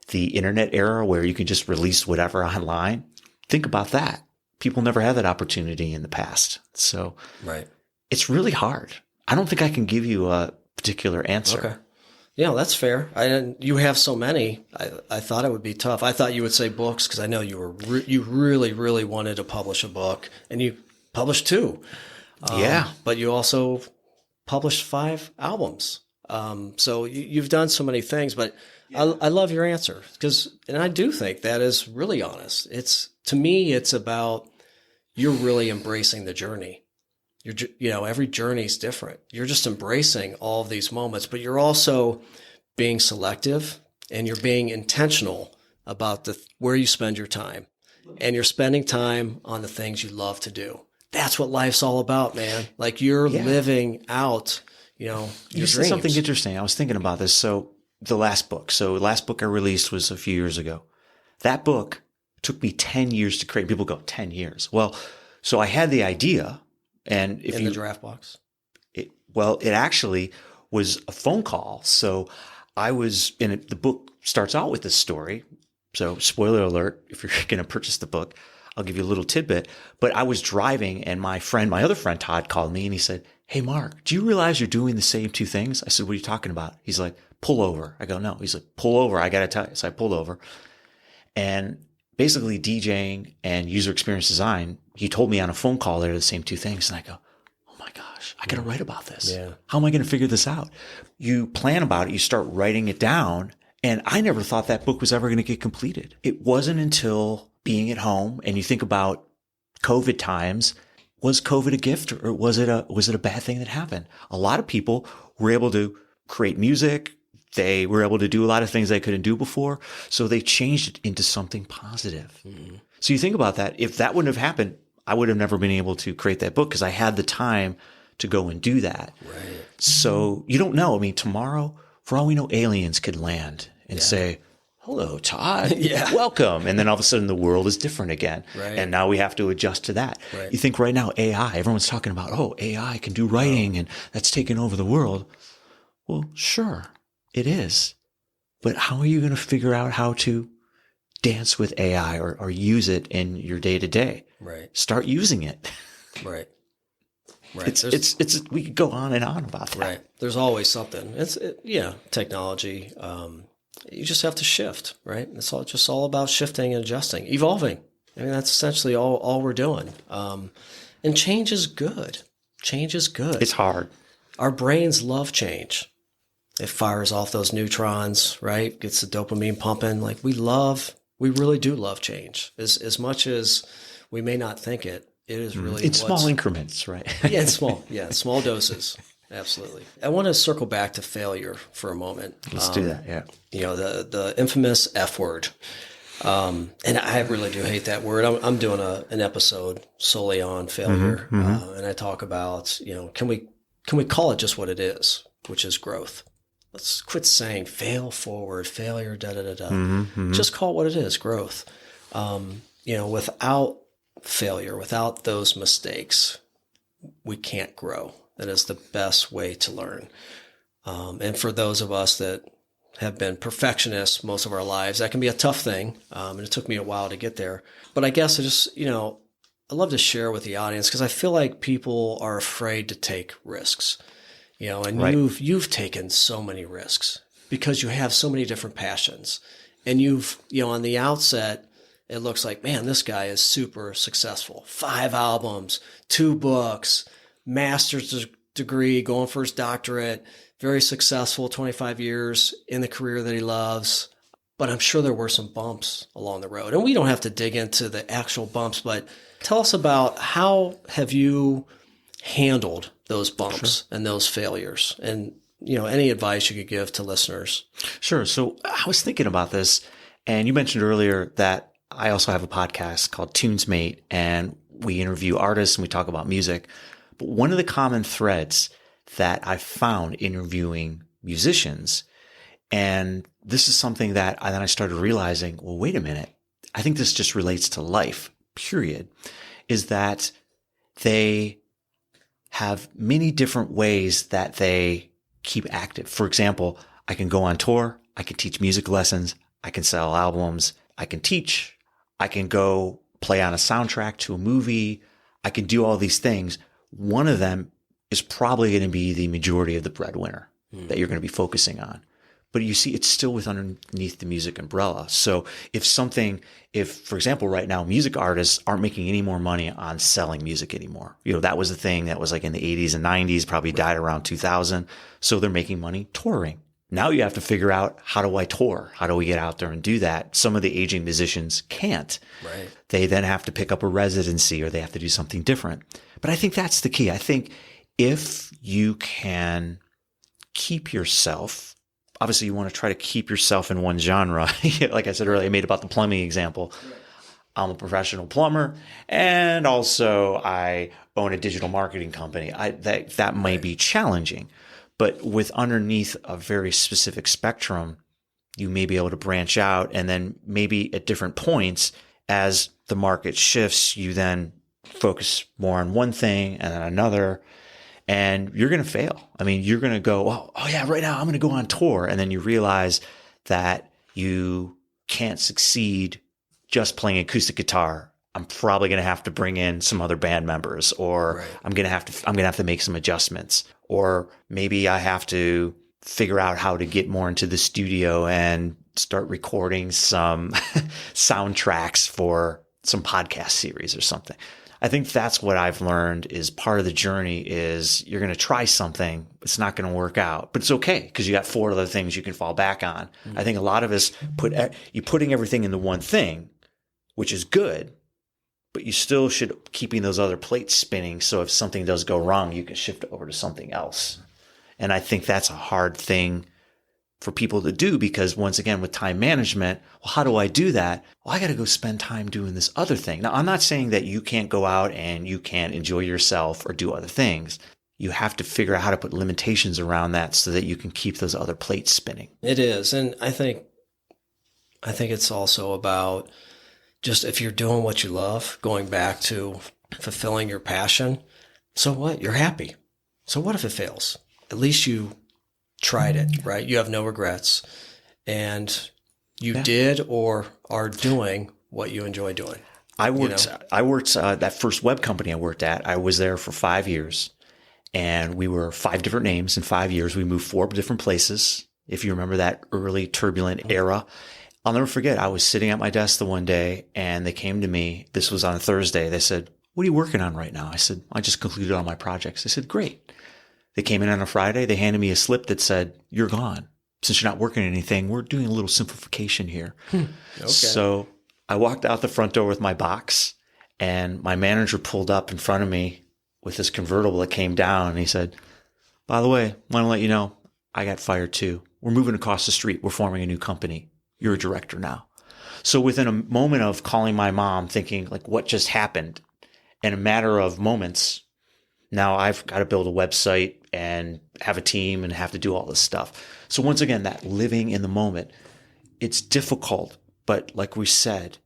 B: the internet era where you can just release whatever online. Think about that. People never had that opportunity in the past. So it's really hard. I don't think I can give you a particular answer.
A: Okay. Yeah, that's fair. You have so many. I thought it would be tough. I thought you would say books because I know you really, really wanted to publish a book, and you published 2. But you also published 5 albums. So you've done so many things. But I love your answer and I do think that is really honest. To me, it's about you're really embracing the journey. Every journey is different. You're just embracing all of these moments, but you're also being selective and you're being intentional about where you spend your time, and you're spending time on the things you love to do. That's what life's all about, man. Like you're living out, your
B: You said
A: dreams.
B: something interesting. I was thinking about this. So the last book I released was a few years ago. That book Took me 10 years to create. People go, 10 years. Well, so I had the idea, and if
A: in the draft box.
B: It actually was a phone call. So I was in it. The book starts out with this story. So spoiler alert, if you're going to purchase the book, I'll give you a little tidbit. But I was driving and my other friend, Todd, called me and he said, "Hey, Mark, do you realize you're doing the same two things?" I said, "What are you talking about?" He's like, "Pull over." I go, "No." He's like, "Pull over. I got to tell you." So I pulled over, and basically DJing and user experience design, he told me on a phone call they're the same two things. And I go, "Oh my gosh, I got to write about this.
A: Yeah.
B: How am I going to figure this out?" You plan about it, you start writing it down. And I never thought that book was ever going to get completed. It wasn't until being at home and you think about COVID times, was COVID a gift or was it a bad thing that happened? A lot of people were able to create music. They were able to do a lot of things they couldn't do before. So they changed it into something positive. Mm-hmm. So you think about that. If that wouldn't have happened, I would have never been able to create that book because I had the time to go and do that.
A: Right.
B: So you don't know. I mean, tomorrow, for all we know, aliens could land and say, "Hello, Todd. Welcome." And then all of a sudden the world is different again.
A: Right.
B: And now we have to adjust to that.
A: Right.
B: You think right now, AI, everyone's talking about, AI can do writing and that's taking over the world. Well, sure, it is. But how are you going to figure out how to dance with AI or use it in your day to day?
A: Right.
B: Start using it.
A: Right.
B: It's we could go on and on about that.
A: Right. There's always something. Technology. You just have to shift, right? It's all about shifting and adjusting, evolving. I mean, that's essentially all we're doing. And change is good. Change is good.
B: It's hard.
A: Our brains love change. It fires off those neutrons, right? Gets the dopamine pumping. Like we really do love change. As much as we may not think it, it is really
B: in small increments, right?
A: Small doses. Absolutely. I want to circle back to failure for a moment.
B: Let's do that. Yeah.
A: The infamous F word. And I really do hate that word. I'm doing an episode solely on failure. And I talk about, can we call it just what it is, which is growth? Let's quit saying fail forward, failure, Just call it what it is, growth. Without failure, without those mistakes, we can't grow. That is the best way to learn. And for those of us that have been perfectionists most of our lives, that can be a tough thing. And it took me a while to get there. But I guess I love to share with the audience because I feel like people are afraid to take risks. And right. You've taken so many risks because you have so many different passions. And you've, on the outset, it looks like, man, this guy is super successful. 5 albums, 2 books, master's degree, going for his doctorate, very successful, 25 years in the career that he loves. But I'm sure there were some bumps along the road. And we don't have to dig into the actual bumps, but tell us about how have you handled those bumps and those failures and, any advice you could give to listeners.
B: Sure. So I was thinking about this and you mentioned earlier that I also have a podcast called Tunesmate, and we interview artists and we talk about music. But one of the common threads that I found interviewing musicians, and this is something that then I started realizing, well, wait a minute. I think this just relates to life, period, is that they have many different ways that they keep active. For example, I can go on tour. I can teach music lessons. I can sell albums. I can teach. I can go play on a soundtrack to a movie. I can do all these things. One of them is probably going to be the majority of the breadwinner that you're going to be focusing on. But you see, it's still with underneath the music umbrella. So if, for example, right now, music artists aren't making any more money on selling music anymore. That was the thing that was like in the 80s and 90s, probably died around 2000. So they're making money touring. Now you have to figure out, how do I tour? How do we get out there and do that? Some of the aging musicians can't.
A: Right.
B: They then have to pick up a residency or they have to do something different. But I think that's the key. I think if you can keep yourself, obviously you want to try to keep yourself in one genre. Like I said earlier, I made about the plumbing example. Right. I'm a professional plumber and also I own a digital marketing company. That might be challenging. But with underneath a very specific spectrum, you may be able to branch out and then maybe at different points as the market shifts, you then focus more on one thing and then another, and you're going to fail. I mean, you're going to go, oh yeah, right now I'm going to go on tour. And then you realize that you can't succeed just playing acoustic guitar. I'm probably going to have to bring in some other band members, or
A: Right.
B: I'm going to have to make some adjustments, or maybe I have to figure out how to get more into the studio and start recording some soundtracks for some podcast series or something. I think that's what I've learned is part of the journey is you're going to try something. It's not going to work out, but it's okay because you got 4 other things you can fall back on. Mm-hmm. I think a lot of us you're putting everything into one thing, which is good, but you still should keeping those other plates spinning. So if something does go wrong, you can shift over to something else. And I think that's a hard thing for people to do because once again, with time management, well, how do I do that? Well, I got to go spend time doing this other thing. Now, I'm not saying that you can't go out and you can't enjoy yourself or do other things. You have to figure out how to put limitations around that so that you can keep those other plates spinning.
A: It is. And I think it's also about just if you're doing what you love, going back to fulfilling your passion, so what? You're happy. So what if it fails? At least you tried it, right? You have no regrets, and you did or are doing what you enjoy doing.
B: I worked that first web company I worked at. I was there for 5 years, and we were 5 different names in 5 years. We moved 4 different places. If you remember that early turbulent era, I'll never forget. I was sitting at my desk the one day, and they came to me. This was on a Thursday. They said, "What are you working on right now?" I said, "I just concluded all my projects." They said, "Great." They came in on a Friday. They handed me a slip that said, "You're gone. Since you're not working on anything, we're doing a little simplification here." Okay. So I walked out the front door with my box, and my manager pulled up in front of me with this convertible that came down. And he said, "By the way, I want to let you know, I got fired too. We're moving across the street. We're forming a new company. You're a director now." So within a moment of calling my mom, thinking like, what just happened? In a matter of moments, now I've got to build a website and have a team and have to do all this stuff. So once again, that living in the moment, it's difficult. But like we said,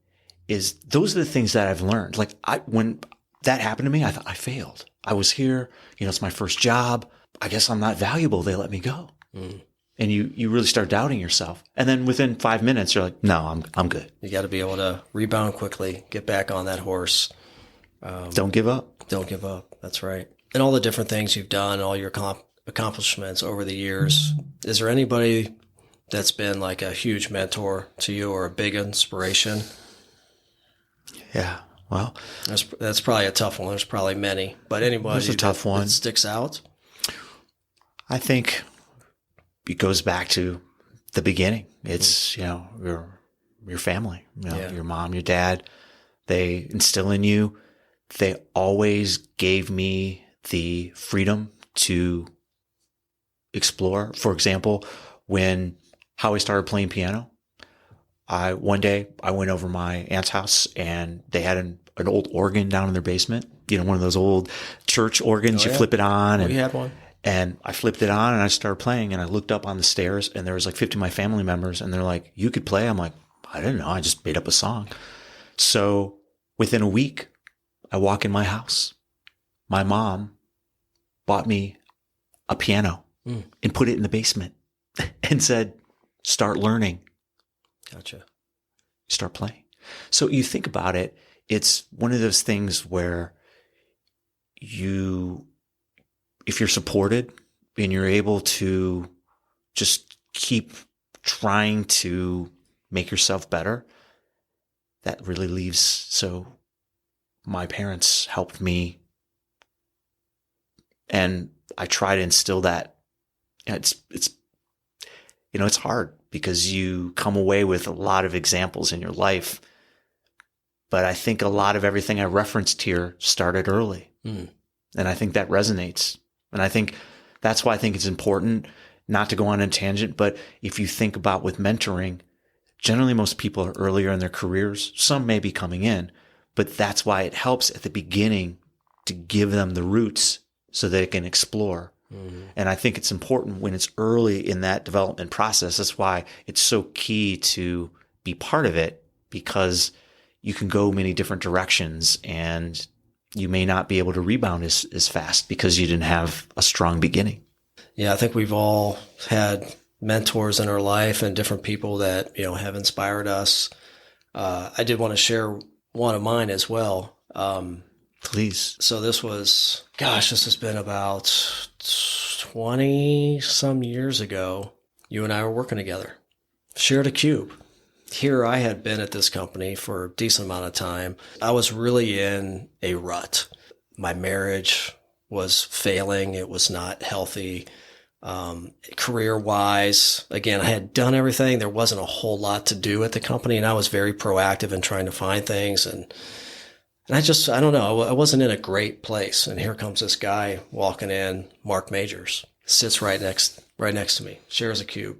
B: those are the things that I've learned. Like when that happened to me, I thought I failed. I was here, it's my first job. I guess I'm not valuable. They let me go. Mm. And you really start doubting yourself. And then within 5 minutes, you're like, no, I'm good.
A: You got to be able to rebound quickly, get back on that horse.
B: Don't give up.
A: Don't give up. That's right. And all the different things you've done, all your accomplishments over the years. Is there anybody that's been like a huge mentor to you or a big inspiration?
B: Yeah. Well,
A: that's probably a tough one. There's probably many, but anybody
B: that's a tough one
A: that sticks out.
B: I think it goes back to the beginning. It's, your family, your mom, your dad, they instill in you. They always gave me the freedom to explore. For example, how I started playing piano, one day I went over my aunt's house and they had an old organ down in their basement, one of those old church organs. You flip it on.
A: We had one.
B: And I flipped it on and I started playing, and I looked up on the stairs and there was like 50 of my family members, and they're like, "You could play?" I'm like, "I didn't know. I just made up a song." So within a week, I walk in my house. My mom bought me a piano and put it in the basement and said, "Start learning."
A: Gotcha.
B: Start playing. So you think about it, it's one of those things where if you're supported and you're able to just keep trying to make yourself better, that really leaves. So my parents helped me, and I try to instill that. It's hard because you come away with a lot of examples in your life, but I think a lot of everything I referenced here started early. And I think that resonates. And I think that's why I think it's important not to go on a tangent. But if you think about with mentoring, generally most people are earlier in their careers. Some may be coming in, but that's why it helps at the beginning to give them the roots so they can explore. Mm-hmm. And I think it's important when it's early in that development process. That's why it's so key to be part of it, because you can go many different directions, and you may not be able to rebound as fast because you didn't have a strong beginning.
A: Yeah, I think we've all had mentors in our life and different people that, have inspired us. I did want to share one of mine as well.
B: Please.
A: So this has been about 20 some years ago. You and I were working together, shared a cube. Here I had been at this company for a decent amount of time. I was really in a rut. My marriage was failing. It was not healthy. Career-wise, again, I had done everything. There wasn't a whole lot to do at the company, and I was very proactive in trying to find things. And I don't know, I wasn't in a great place. And here comes this guy walking in, Marc Majers, sits right next to me, shares a cube.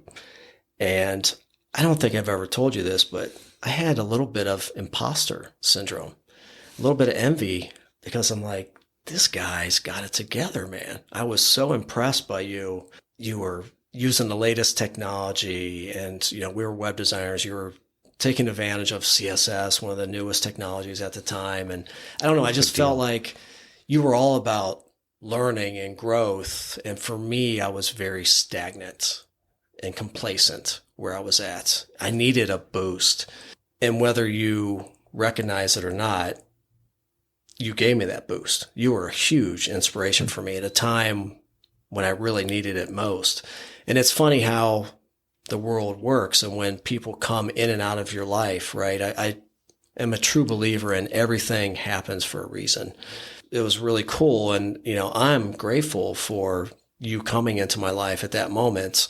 A: And I don't think I've ever told you this, but I had a little bit of imposter syndrome, a little bit of envy, because I'm like, this guy's got it together, man. I was so impressed by you. You were using the latest technology, and, we were web designers. You were taking advantage of CSS, one of the newest technologies at the time. And I don't know, I just felt like you were all about learning and growth. And for me, I was very stagnant and complacent where I was at. I needed a boost. And whether you recognize it or not, you gave me that boost. You were a huge inspiration for me at a time when I really needed it most. And it's funny how the world works, and when people come in and out of your life, right? I am a true believer in everything happens for a reason. It was really cool. And, I'm grateful for you coming into my life at that moment.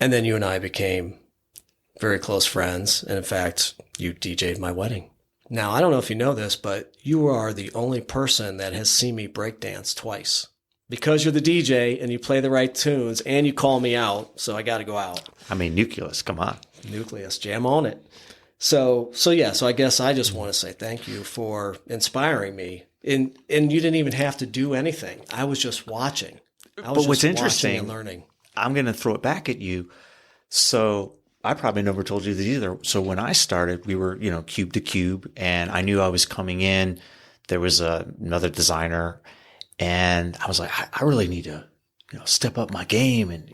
A: And then you and I became very close friends. And in fact, you DJ'd my wedding. Now, I don't know if you know this, but you are the only person that has seen me breakdance twice. Because you're the DJ and you play the right tunes and you call me out, so I got to go out.
B: I mean, Nucleus, come on.
A: Nucleus, jam on it. So I guess I just want to say thank you for inspiring me. And you didn't even have to do anything. I was just watching.
B: But what's interesting,
A: and learning.
B: I'm going to throw it back at you. So I probably never told you this either. So when I started, we were, cube to cube, and I knew I was coming in. There was another designer, and I was like, I really need to, step up my game. And,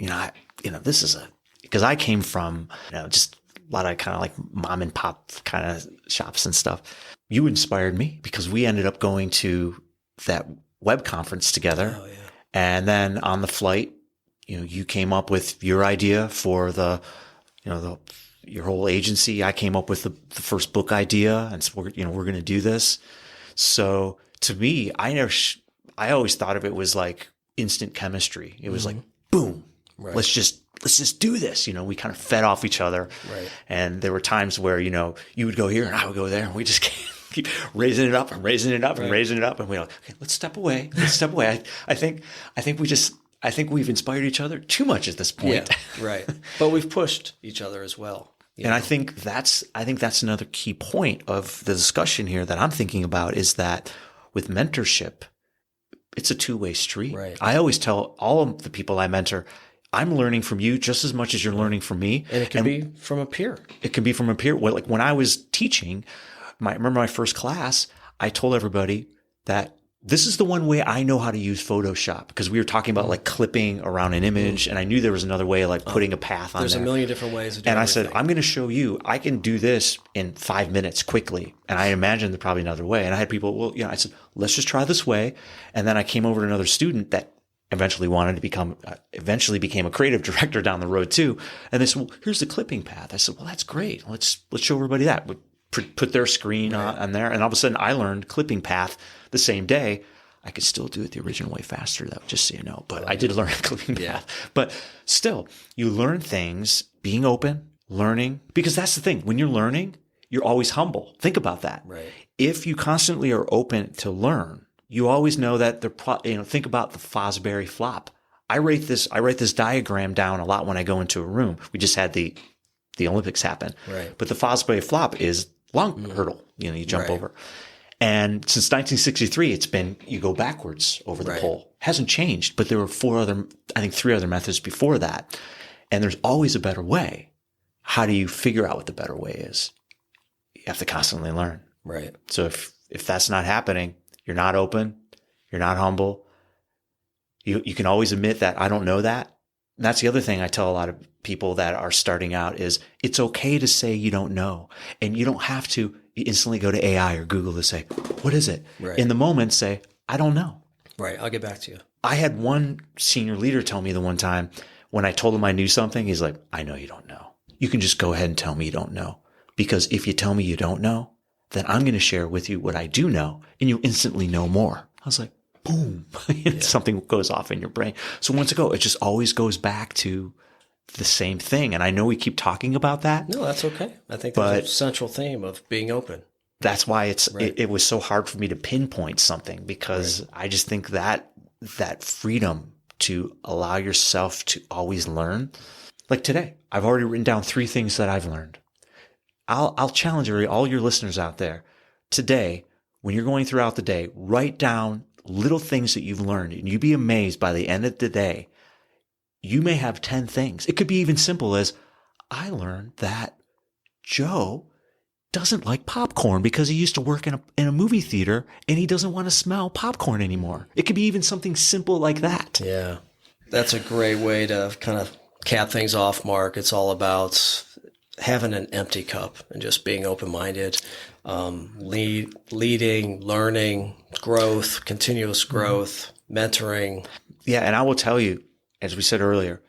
B: this is because I came from, just a lot of kind of like mom and pop kind of shops and stuff. You inspired me because we ended up going to that web conference together.
A: Oh, yeah.
B: And then on the flight, you came up with your idea for your whole agency. I came up with the first book idea, and so we're going to do this. So to me, I always thought of it was like instant chemistry. It was like, boom,
A: right.
B: let's just do this. We kind of fed off each other.
A: Right.
B: And there were times where, you would go here and I would go there, and we just keep raising it up and raising it up and raising it up. And we're like, okay, let's step away. I think we've inspired each other too much at this point.
A: Yeah, right. But we've pushed each other as well.
B: I think that's another key point of the discussion here that I'm thinking about, is that with mentorship, it's a two-way street.
A: Right.
B: I always tell all of the people I mentor, I'm learning from you just as much as you're learning from me.
A: And it can be from a peer.
B: It can be from a peer. Well, like when I was teaching, remember my first class, I told everybody that this is the one way I know how to use Photoshop, because we were talking about like clipping around an image, and I knew there was another way, like putting a path on there.
A: There's a million different ways to do it.
B: And I said, I'm going to show you, I can do this in 5 minutes quickly. And I imagined there's probably another way. And I had people, I said, let's just try this way. And then I came over to another student that eventually became a creative director down the road too. And they said, well, here's the clipping path. I said, well, that's great. Let's show everybody that. Put their screen on there. And all of a sudden I learned clipping path the same day. I could still do it the original way faster, though, just so you know. But I did learn clipping path. But still, you learn things, being open, learning. Because that's the thing. When you're learning, you're always humble. Think about that.
A: Right.
B: If you constantly are open to learn, you always know that think about the Fosbury flop. I write this diagram down a lot when I go into a room. We just had the Olympics happen.
A: Right.
B: But the Fosbury flop is long hurdle. You jump over. And since 1963, it's been, you go backwards over the pole. Hasn't changed, but there were 3 other methods before that. And there's always a better way. How do you figure out what the better way is? have to constantly learn.
A: Right.
B: So if that's not happening, you're not open, you're not humble. You can always admit that I don't know that. And that's the other thing I tell a lot of people that are starting out is it's okay to say you don't know. And you don't have to instantly go to AI or Google to say, what is it?
A: Right.
B: In the moment, say, I don't know.
A: Right. I'll get back to you.
B: I had one senior leader tell me the one time when I told him I knew something, he's like, I know you don't know. You can just go ahead and tell me you don't know. Because if you tell me you don't know, then I'm going to share with you what I do know and you instantly know more. I was like, boom, something goes off in your brain. So once ago, it just always goes back to the same thing. And I know we keep talking about that.
A: No, that's okay. I think that's a central theme of being open.
B: That's why it was so hard for me to pinpoint something because I just think that freedom to allow yourself to always learn. Like today, I've already written down 3 things that I've learned. I'll challenge all your listeners out there today, when you're going throughout the day, write down little things that you've learned and you'd be amazed by the end of the day. You may have 10 things. It could be even simple as I learned that Joe doesn't like popcorn because he used to work in a movie theater and he doesn't want to smell popcorn anymore. It could be even something simple like that.
A: Yeah. That's a great way to kind of cap things off, Mark. It's all about having an empty cup and just being open-minded, leading, learning, growth, continuous growth, mentoring.
B: Yeah. And I will tell you, as we said earlier,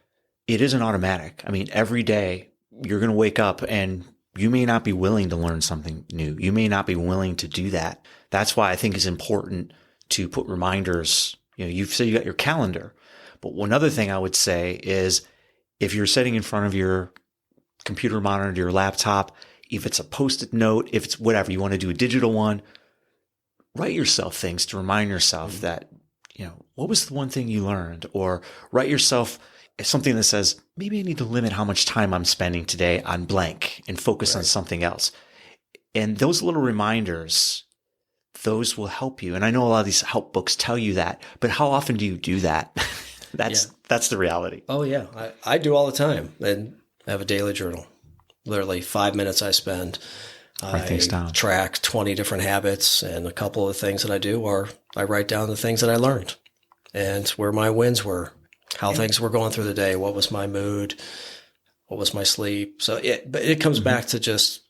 B: it isn't automatic. I mean, every day you're going to wake up and you may not be willing to learn something new. You may not be willing to do that. That's why I think it's important to put reminders. You know, you've said you got your calendar, but one other thing I would say is if you're sitting in front of your computer monitor, your laptop, if it's a Post-it note, if it's whatever, you want to do a digital one, write yourself things to remind yourself that, you know, what was the one thing you learned? Or write yourself something that says, maybe I need to limit how much time I'm spending today on blank and focus on something else. And those little reminders, those will help you. And I know a lot of these help books tell you that, but how often do you do that? That's the reality.
A: Oh yeah. I do all the time. And I have a daily journal, literally 5 minutes I spend.
B: Write things down.
A: Track 20 different habits, and a couple of the things that I do are I write down the things that I learned and where my wins were, how things were going through the day, what was my mood, what was my sleep. So it comes back to just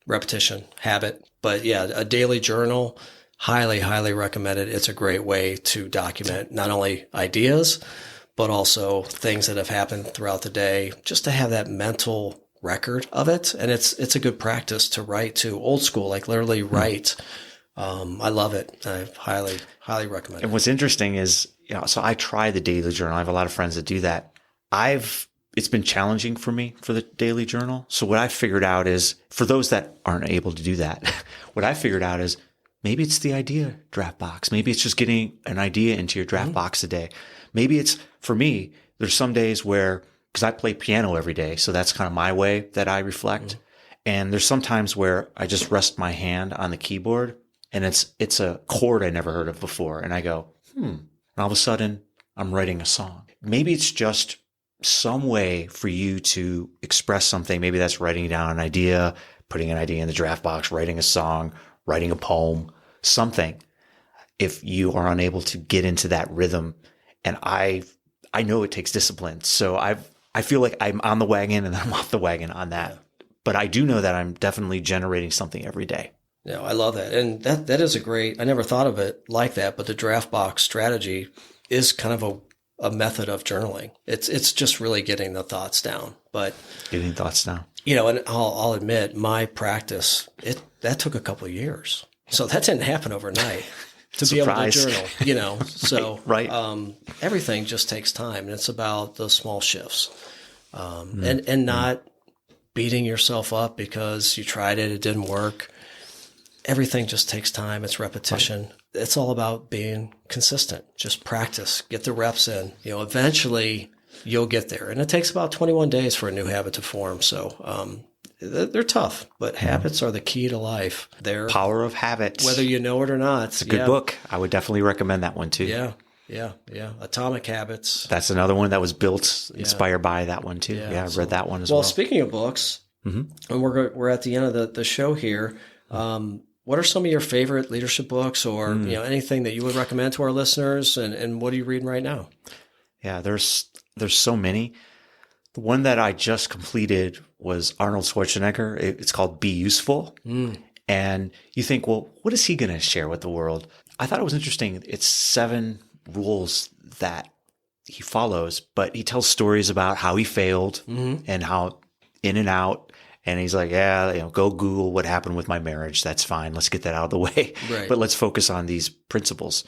A: repetition, habit. But yeah, a daily journal, highly, highly recommended. It's a great way to document not only ideas, but also things that have happened throughout the day, just to have that mental record of it. And it's a good practice to write to old school, like literally write. I love it. I highly, highly recommend it.
B: And what's interesting is, you know, so I try the daily journal. I have a lot of friends that do that. It's been challenging for me for the daily journal. So what I figured out is for those that aren't able to do that, what I figured out is maybe it's the idea draft box. Maybe it's just getting an idea into your draft box a day. Maybe it's, for me, there's some days where, because I play piano every day, so that's kind of my way that I reflect. And there's some times where I just rest my hand on the keyboard and it's a chord I never heard of before. And I go, and all of a sudden I'm writing a song. Maybe it's just some way for you to express something. Maybe that's writing down an idea, putting an idea in the draft box, writing a song, writing a poem, something. If you are unable to get into that rhythm, and I know it takes discipline. So I feel like I'm on the wagon and I'm off the wagon on that. Yeah. But I do know that I'm definitely generating something every day.
A: Yeah, I love that. And that is a great, I never thought of it like that, but the draft box strategy is kind of a method of journaling. It's just really getting the thoughts down. But
B: getting thoughts down. You
A: know, and I'll admit my practice, that took a couple of years. So that didn't happen overnight. To
B: Surprise.
A: Be able to journal, you know, so
B: right.
A: Everything just takes time, and it's about those small shifts, and not beating yourself up because you tried it didn't work. Everything just takes time. It's repetition. Right. It's all about being consistent. Just practice, get the reps in. You know, eventually you'll get there, and it takes about 21 days for a new habit to form. So. They're tough, but habits are the key to life. They're
B: Power of Habits.
A: Whether you know it or not.
B: It's a good book. I would definitely recommend that one too.
A: Yeah. Atomic Habits.
B: That's another one that was built, inspired by that one too. Yeah, I read that one as well.
A: Well, speaking of books, and we're at the end of the show here, What are some of your favorite leadership books, or anything that you would recommend to our listeners? And what are you reading right now?
B: Yeah, there's so many. The one that I just completed was Arnold Schwarzenegger. It's called Be Useful. And you think, well, what is he going to share with the world? I thought it was interesting. It's 7 rules that he follows, but he tells stories about how he failed and how in and out. And he's like, yeah, go Google what happened with my marriage. That's fine. Let's get that out of the way.
A: Right.
B: But let's focus on these principles.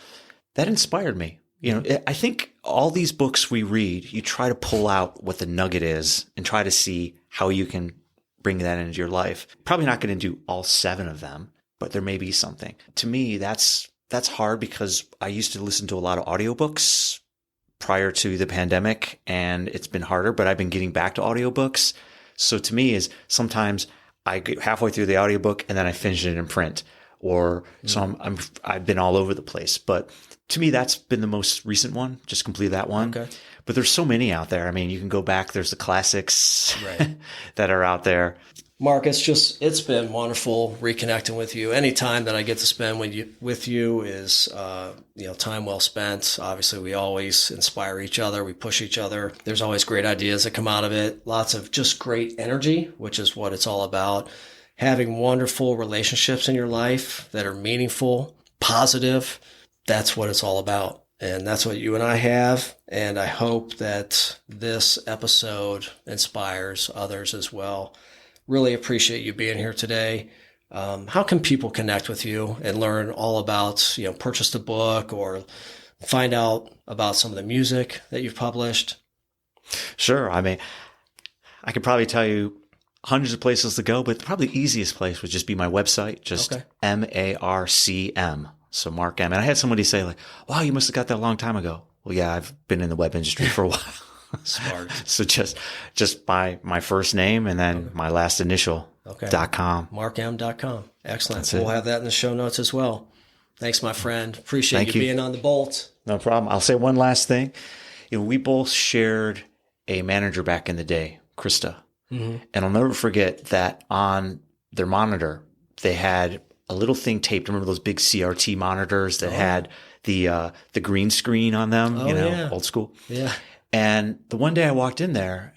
B: That inspired me. I think all these books we read, you try to pull out what the nugget is and try to see how you can bring that into your life. Probably not going to do all 7 of them, but there may be something. To me, that's hard because I used to listen to a lot of audiobooks prior to the pandemic, and it's been harder, but I've been getting back to audiobooks. So to me is sometimes I get halfway through the audiobook and then I finish it in print, or so I've been all over the place. But to me, that's been the most recent one. Just completed that one.
A: Okay.
B: But there's so many out there. I mean, you can go back. There's the classics that are out there.
A: Mark, it's been wonderful reconnecting with you. Any time that I get to spend with you is, time well spent. Obviously, we always inspire each other. We push each other. There's always great ideas that come out of it. Lots of just great energy, which is what it's all about. Having wonderful relationships in your life that are meaningful, positive. That's what it's all about. And that's what you and I have. And I hope that this episode inspires others as well. Really appreciate you being here today. How can people connect with you and learn all about, purchase the book or find out about some of the music that you've published?
B: Sure. I mean, I could probably tell you hundreds of places to go, but probably the easiest place would just be my website, just MARCM. So Mark M. And I had somebody say like, wow, you must have got that a long time ago. Well, yeah, I've been in the web industry for a while.
A: Smart.
B: So just by my first name and then my last initial .com.
A: MarkM.com. Excellent. We'll have that in the show notes as well. Thanks, my friend. Appreciate you being on the Bolt.
B: No problem. I'll say one last thing. We both shared a manager back in the day, Krista. And I'll never forget that on their monitor, they had a little thing taped. Remember those big CRT monitors that had the green screen on them, old school?
A: Yeah.
B: And the one day I walked in there,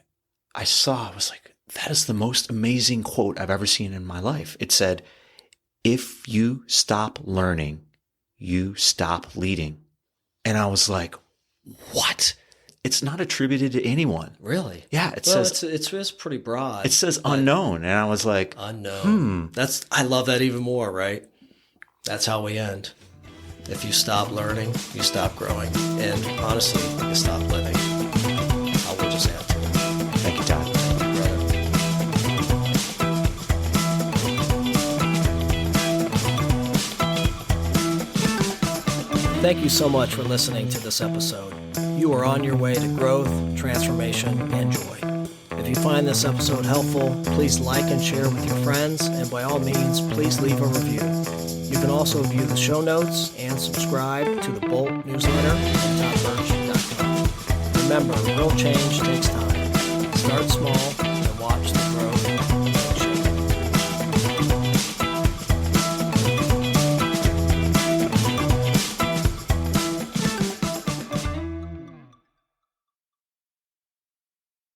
B: I was like, that is the most amazing quote I've ever seen in my life. It said, if you stop learning, you stop leading. And I was like, what? It's not attributed to anyone.
A: Really?
B: Yeah. It says
A: it's pretty broad.
B: It says unknown. And I was like,
A: unknown. I love that even more, right? That's how we end. If you stop learning, you stop growing. And honestly, you stop living. I will just add to it.
B: Thank you, Todd.
A: Thank you so much for listening to this episode. You are on your way to growth, transformation, and joy. If you find this episode helpful, please like and share with your friends, and by all means, please leave a review. You can also view the show notes and subscribe to the Bolt newsletter at topmerch.com. Remember, real change takes time. Start small and watch the growth.